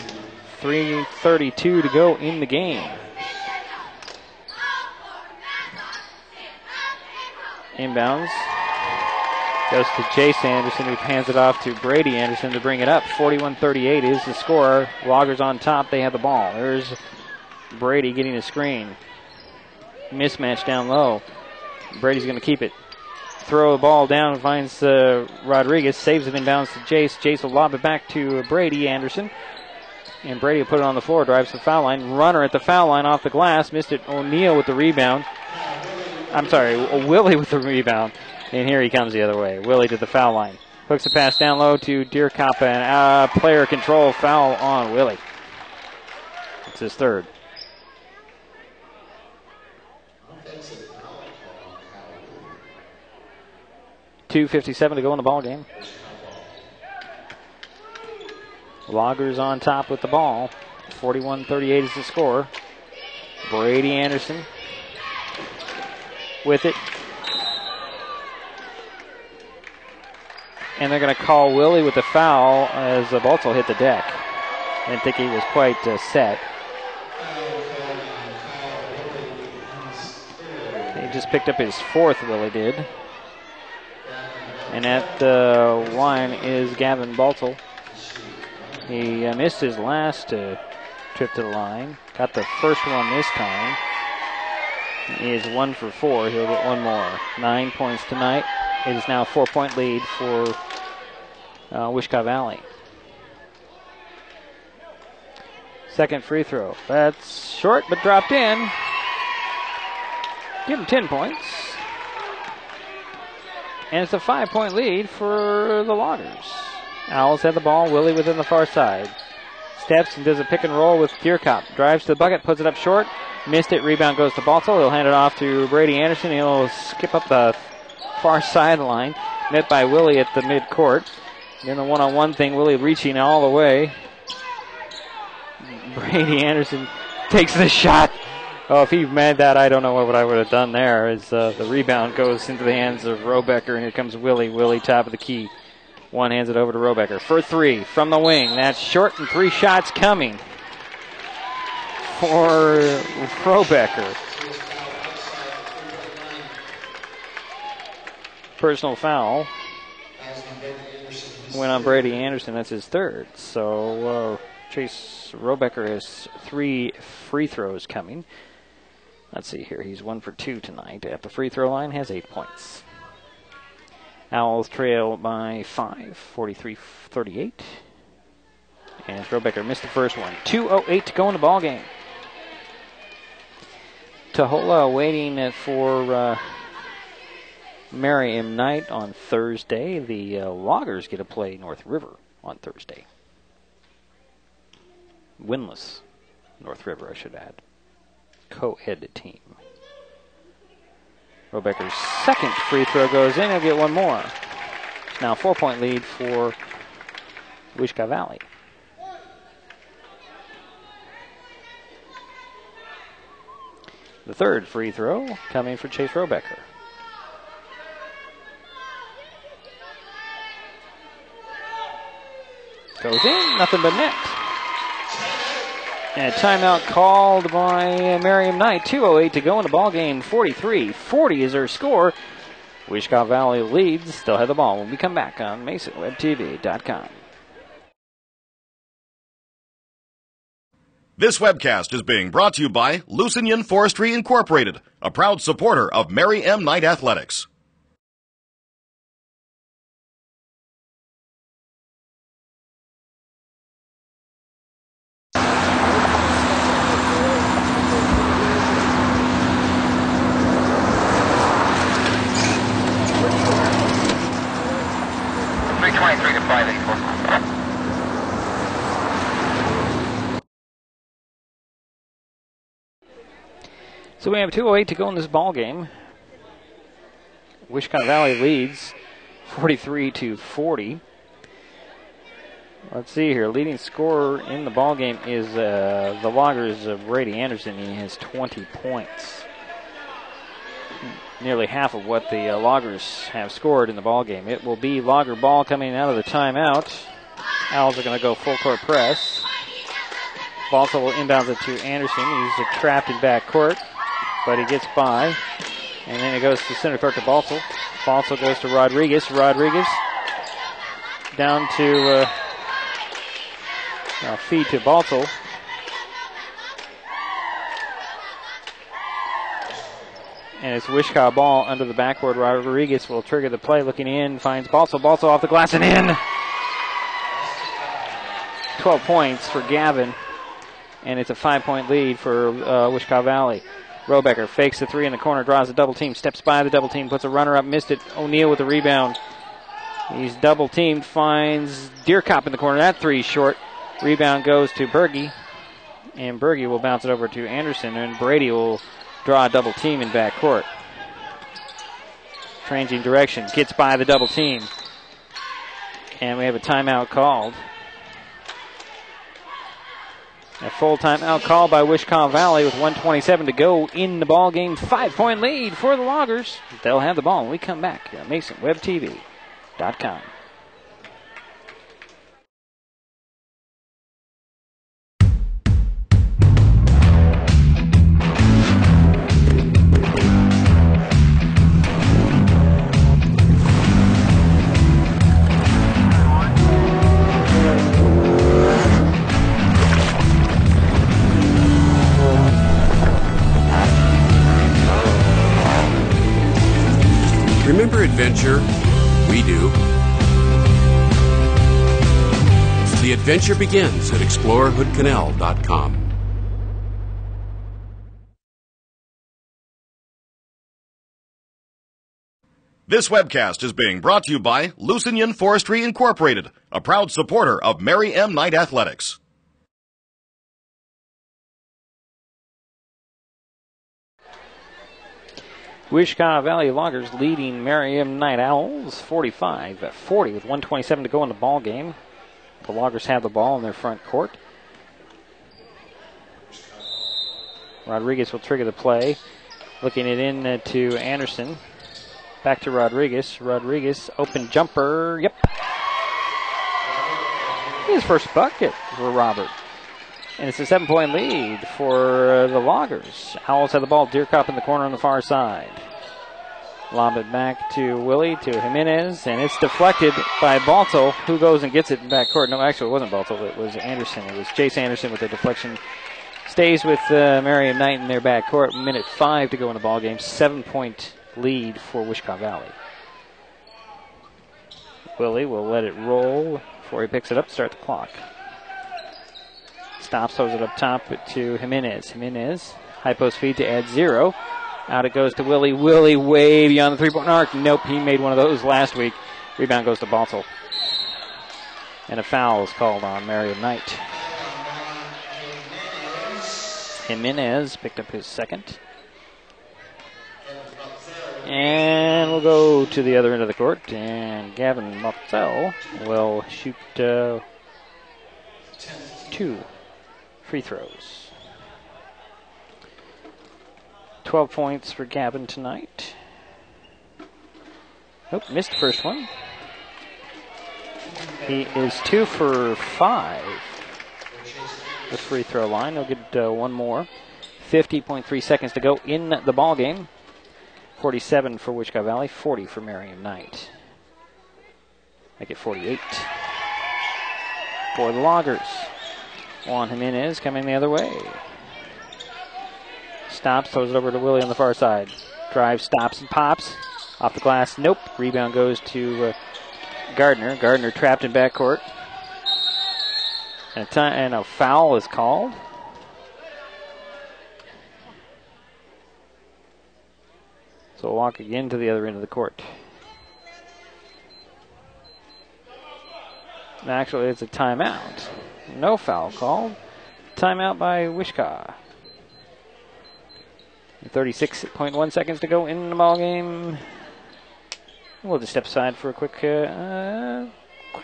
Speaker 1: 3:32 to go in the game. Inbounds. Goes to Jace Anderson, who hands it off to Brady Anderson to bring it up. 41-38 is the score. Loggers on top. They have the ball. There's Brady getting a screen. Mismatch down low. Brady's going to keep it. Throw the ball down, finds Rodriguez, saves it inbounds to Jace. Jace will lob it back to Brady Anderson. And Brady will put it on the floor, drives the foul line. Runner at the foul line off the glass. Missed it. O'Neal with the rebound. I'm sorry, Willie with the rebound. And here he comes the other way. Willie to the foul line. Hooks the pass down low to Dierkamp, and player control foul on Willie. It's his 3rd. .257 to go in the ball game. Loggers on top with the ball. 41-38 is the score. Brady Anderson with it. And they're going to call Willie with the foul as Balto hit the deck. I didn't think he was quite set. He just picked up his 4th, Willie did. And at the line is Gavin Balto. He missed his last trip to the line. Got the first one this time. He is 1 for 4. He'll get one more. 9 points tonight. It is now a 4-point lead for Wishkah Valley. 2nd free throw. That's short, but dropped in. Give him 10 points. And it's a 5-point lead for the Loggers. Owls have the ball. Willie within the far side. Steps and does a pick and roll with Deerkop. Drives to the bucket, puts it up short. Missed it. Rebound goes to Baltzell. He'll hand it off to Brady Anderson. He'll skip up the far sideline. Met by Willie at the midcourt. Then the one-on-one thing. Willie reaching all the way. Brady Anderson takes the shot. Oh, if he made that, I don't know what I would have done there. As the rebound goes into the hands of Robecker, and here comes Willie. Willie, top of the key. One hands it over to Robecker for three from the wing. That's short, and 3 shots coming for Robecker. Personal foul went on Brady Anderson. That's his third. So Chase Robecker has 3 free throws coming. Let's see here. He's 1 for 2 tonight. At the free throw line, has 8 points. Owls trail by 5, 43-38. And Robecker missed the first one. 2:08 to go in the ball game. Tahola waiting for Mary M. Knight on Thursday. The Loggers get to play North River on Thursday. Winless North River, I should add. Co-ed team. Robecker's second free throw goes in. He'll get one more. It's now a 4-point lead for Wishkah Valley. The third free throw coming for Chase Robecker. Goes in, nothing but net. And a timeout called by Miriam Knight. 2:08 to go in the ball game. 43-40 is their score. Wishkah Valley leads. They'll have the ball when we come back on MasonWebTV.com.
Speaker 4: This webcast is being brought to you by Lusignan Forestry Incorporated, a proud supporter of Mary M. Knight Athletics.
Speaker 1: So we have 2:08 to go in this ball game. Wishkah Valley leads 43-40. Let's see here. Leading scorer in the ball game is the Loggers of Brady Anderson. He has 20 points. Nearly half of what the Loggers have scored in the ball game. It will be Logger ball coming out of the timeout. Owls are going to go full court press. Balsa will inbound it to Anderson. He's trapped in back court, but he gets by. And then it goes to center court to Balsa. Balsa goes to Rodriguez. Rodriguez down to feed to Balsa. And it's Wishkah ball under the backboard. Rodriguez will trigger the play. Looking in, finds Balsa. Balsa off the glass and in. 12 points for Gavin. And it's a 5-point lead for Wishkah Valley. Robecker fakes the three in the corner, draws a double team, steps by the double team, puts a runner up, missed it. O'Neal with the rebound. He's double teamed, finds Deerkop in the corner. That three short. Rebound goes to Berge. And Berge will bounce it over to Anderson, and Brady will draw a double team in back court. Changing direction, gets by the double team. And we have a timeout called. A full timeout called by Wishkah Valley with 1:27 to go in the ball game. 5-point lead for the Loggers. They'll have the ball when we come back here on MasonWebTV.com.
Speaker 9: Remember adventure? We do. The adventure begins at ExploreHoodCanal.com.
Speaker 4: This webcast is being brought to you by Lusignan Forestry Incorporated, a proud supporter of Mary M. Knight Athletics.
Speaker 1: Wishkah Valley Loggers leading Mary M. Knight Owls 45-40 with 1:27 to go in the ball game. The Loggers have the ball in their front court. Rodriguez will trigger the play. Looking it in to Anderson. Back to Rodriguez. Rodriguez, open jumper. Yep. His first bucket for Robert. And it's a 7-point lead for the Loggers. Owls have the ball. Deerkop in the corner on the far side. Lob it back to Willie, to Jimenez, and it's deflected by Balto, who goes and gets it in backcourt. No, actually, it wasn't Balto. It was Anderson. It was Chase Anderson with the deflection. Stays with Mary M. Knight in their backcourt. 1:05 to go in the ball game. 7-point lead for Wishkah Valley. Willie will let it roll before he picks it up. Start the clock. Stops, throws it up top to Jimenez. Jimenez, high post feed to add 0. Out it goes to Willie. Willie way beyond the three-point arc. Nope, he made one of those last week. Rebound goes to Balto. And a foul is called on Mary M. Knight. Jimenez picked up his second. And we'll go to the other end of the court. And Gavin Mopsell will shoot 2 free throws. 12 points for Gavin tonight. Oh, missed the first one. He is 2 for 5. The free throw line. He'll get one more. 50.3 seconds to go in the ball game. 47 for Wishkah Valley, 40 for Mary M. Knight. Make it 48 for the Loggers. Juan Jimenez coming the other way. Stops, throws it over to Willie on the far side. Drives, stops, and pops. Off the glass, nope. Rebound goes to Gardner. Gardner trapped in backcourt. And a foul is called. So we'll walk again to the other end of the court. Actually, it's a timeout. No foul called. Timeout by Wishkah. 36.1 seconds to go in the ball game. We'll just step aside for a quick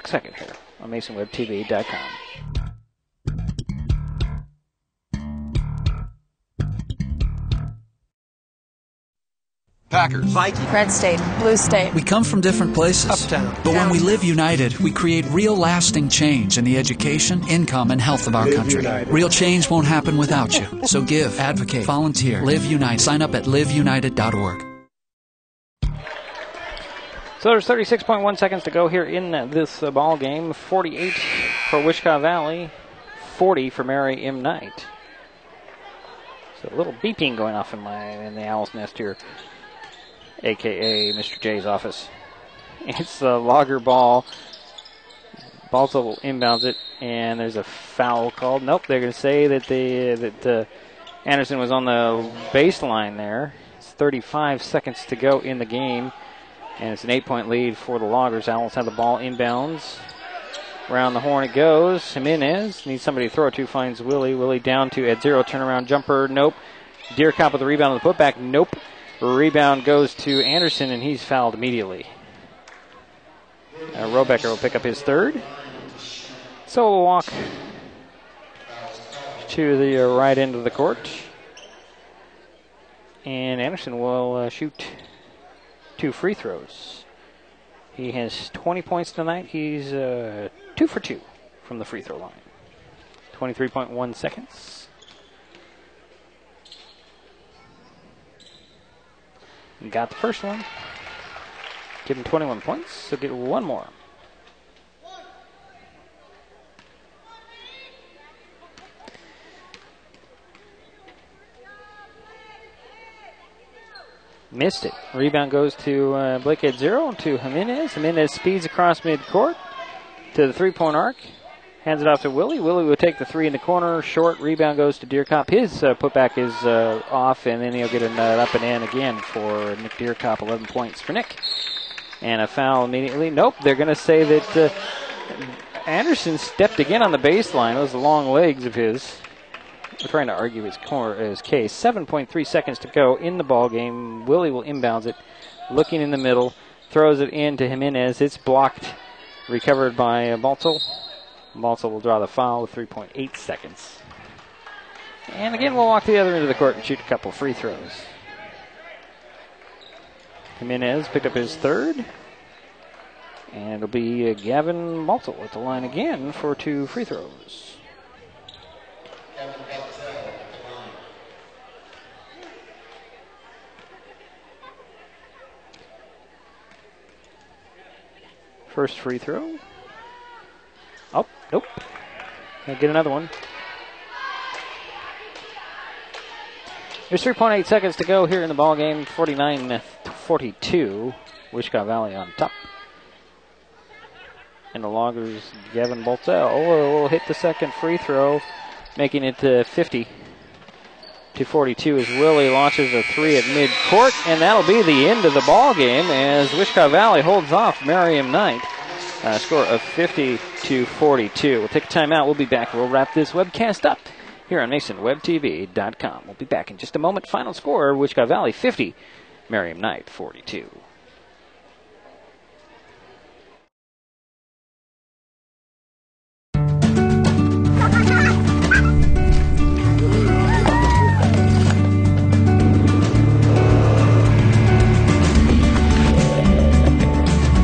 Speaker 1: second here on MasonWebTV.com.
Speaker 19: Packers,
Speaker 20: Vikings, Red State, Blue State.
Speaker 21: We come from different places.
Speaker 20: Uptown.
Speaker 21: But when we live united, we create real lasting change in the education, income, and health of our country. Real change won't happen without you. So give, advocate, volunteer, Live United. Sign up at liveunited.org.
Speaker 1: So there's 36.1 seconds to go here in this ball game. 48 for Wishkah Valley, 40 for Mary M. Knight. So a little beeping going off in the owl's nest here, a.k.a. Mr. J's office. It's a Logger ball. Balto inbounds it, and there's a foul called. Nope, they're going to say that Anderson was on the baseline there. It's 35 seconds to go in the game, and it's an 8-point lead for the Loggers. Owls have the ball inbounds. Around the horn it goes. Jimenez needs somebody to throw it to. Finds Willie. Willie down to at 0. Turnaround jumper. Nope. Deerkop with the rebound on the putback. Nope. Rebound goes to Anderson, and he's fouled immediately. Robecker will pick up his third. So we'll walk to the right end of the court. And Anderson will shoot 2 free throws. He has 20 points tonight. He's 2 for 2 from the free throw line. 23.1 seconds. Got the first one. Give him 21 points, so get one more. Missed it. Rebound goes to Blake at 0 to Jimenez. Jimenez speeds across midcourt to the three-point arc. Hands it off to Willie. Willie will take the 3 in the corner. Short rebound goes to Deerkop. His putback is off, and then he'll get an up and in again for Nick Deerkop. 11 points for Nick. And a foul immediately. Nope, they're going to say that Anderson stepped again on the baseline. Those long legs of his. We're trying to argue his case. 7.3 seconds to go in the ball game. Willie will inbounds it. Looking in the middle. Throws it in to Jimenez. It's blocked. Recovered by Baltzel. Baltzel will draw the foul with 3.8 seconds. And again, we'll walk to the other end of the court and shoot a couple free throws. Jimenez picked up his third. And it'll be Gavin Baltzel at the line again for 2 free throws. First free throw. Oh, nope. Can't get another one. There's 3.8 seconds to go here in the ball game. 49-42. Wishkah Valley on top. And the Loggers, Gavin Baltzel will hit the second free throw, making it 50-42 as Willie launches a three at midcourt, and that'll be the end of the ball game as Wishkah Valley holds off Merriam Knight. Score of 50-42. We'll take a timeout. We'll be back. We'll wrap this webcast up here on MasonWebTV.com. We'll be back in just a moment. Final score, Wishkah Valley 50, Merriam Knight 42.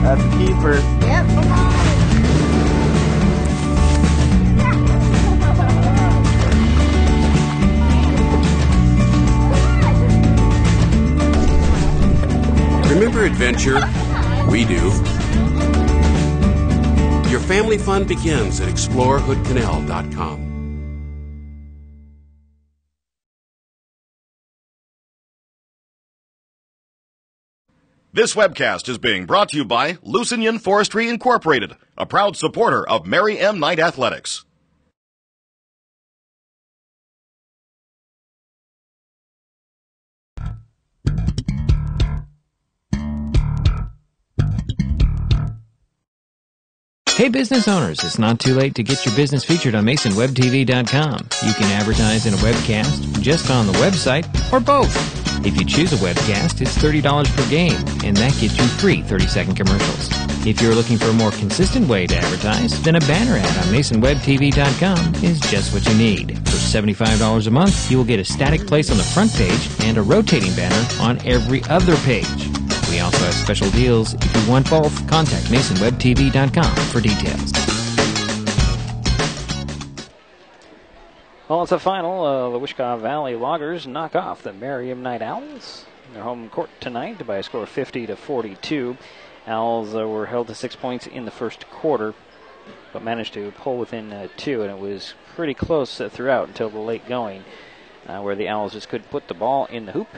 Speaker 5: That's a keeper.
Speaker 18: Yep, come on.
Speaker 9: Remember adventure? We do. Your family fun begins at explorehoodcanal.com.
Speaker 4: This webcast is being brought to you by Lusignan Forestry Incorporated, a proud supporter of Mary M. Knight Athletics.
Speaker 6: Hey business owners, it's not too late to get your business featured on MasonWebTV.com. You can advertise in a webcast, just on the website, or both. If you choose a webcast, it's $30 per game, and that gets you free 30-second commercials. If you're looking for a more consistent way to advertise, then a banner ad on MasonWebTV.com is just what you need. For $75 a month, you will get a static place on the front page and a rotating banner on every other page. We also have special deals. If you want both, contact MasonWebTV.com for details.
Speaker 1: Well, it's a final. The Wishkah Valley Loggers knock off the Merriam Knight Owls. Their home court tonight by a score of 50-42. Owls were held to 6 points in the first quarter, but managed to pull within 2, and it was pretty close throughout until the late going, where the Owls just couldn't put the ball in the hoop,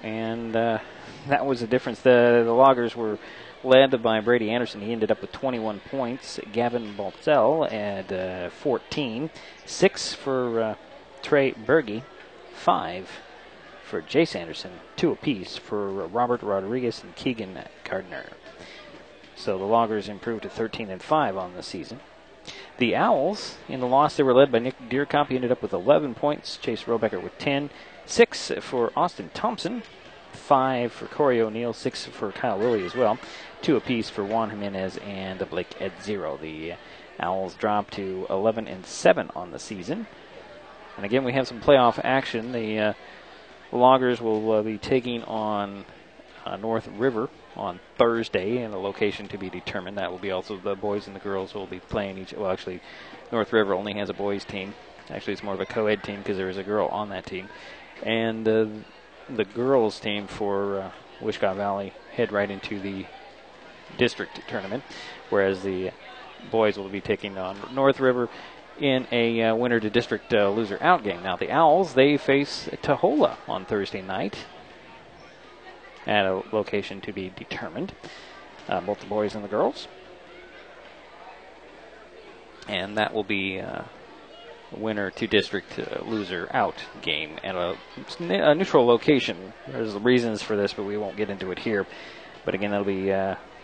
Speaker 1: and that was the difference. The Loggers were led by Brady Anderson. He ended up with 21 points. Gavin Baltzel at 14. 6 for Trey Berge. 5 for Jace Anderson. 2 apiece for Robert Rodriguez and Keegan Gardner. So the Loggers improved to 13-5 on the season. The Owls, in the loss, they were led by Nick Deerkamp. He ended up with 11 points. Chase Robecker with 10. 6 for Austin Thompson. 5 for Corey O'Neill. 6 for Kyle Lilly as well. 2 apiece for Juan Jimenez and Blake Edzero. The Owls dropped to 11-7 on the season. And again, we have some playoff action. The Loggers will be taking on North River on Thursday, and the location to be determined. That will be also the boys and the girls will be playing each. Well, actually, North River only has a boys team. Actually, it's more of a co-ed team because there is a girl on that team. And the girls team for Wishkah Valley head right into the district tournament, whereas the boys will be taking on North River in a winner to district loser out game. Now the Owls, they face Tahola on Thursday night at a location to be determined, both the boys and the girls, and that will be a winner to district loser out game at a neutral location. There's reasons for this, but we won't get into it here. But again, that'll be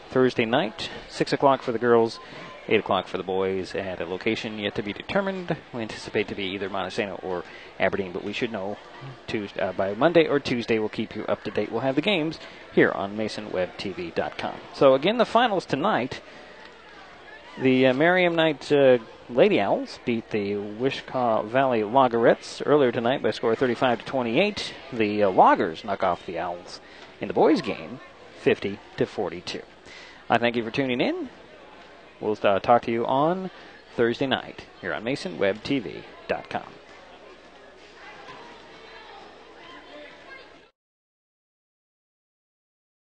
Speaker 1: Thursday night, 6 o'clock for the girls, 8 o'clock for the boys, at a location yet to be determined. We anticipate to be either Montesano or Aberdeen, but we should know by Monday or Tuesday. We'll keep you up to date. We'll have the games here on MasonWebTV.com. So again, the finals tonight. The Merriam Knight Lady Owls beat the Wishkah Valley Logerettes earlier tonight by a score of 35-28. The Loggers knock off the Owls in the boys' game, 50-42. I thank you for tuning in. We'll talk to you on Thursday night here on MasonWebTV.com.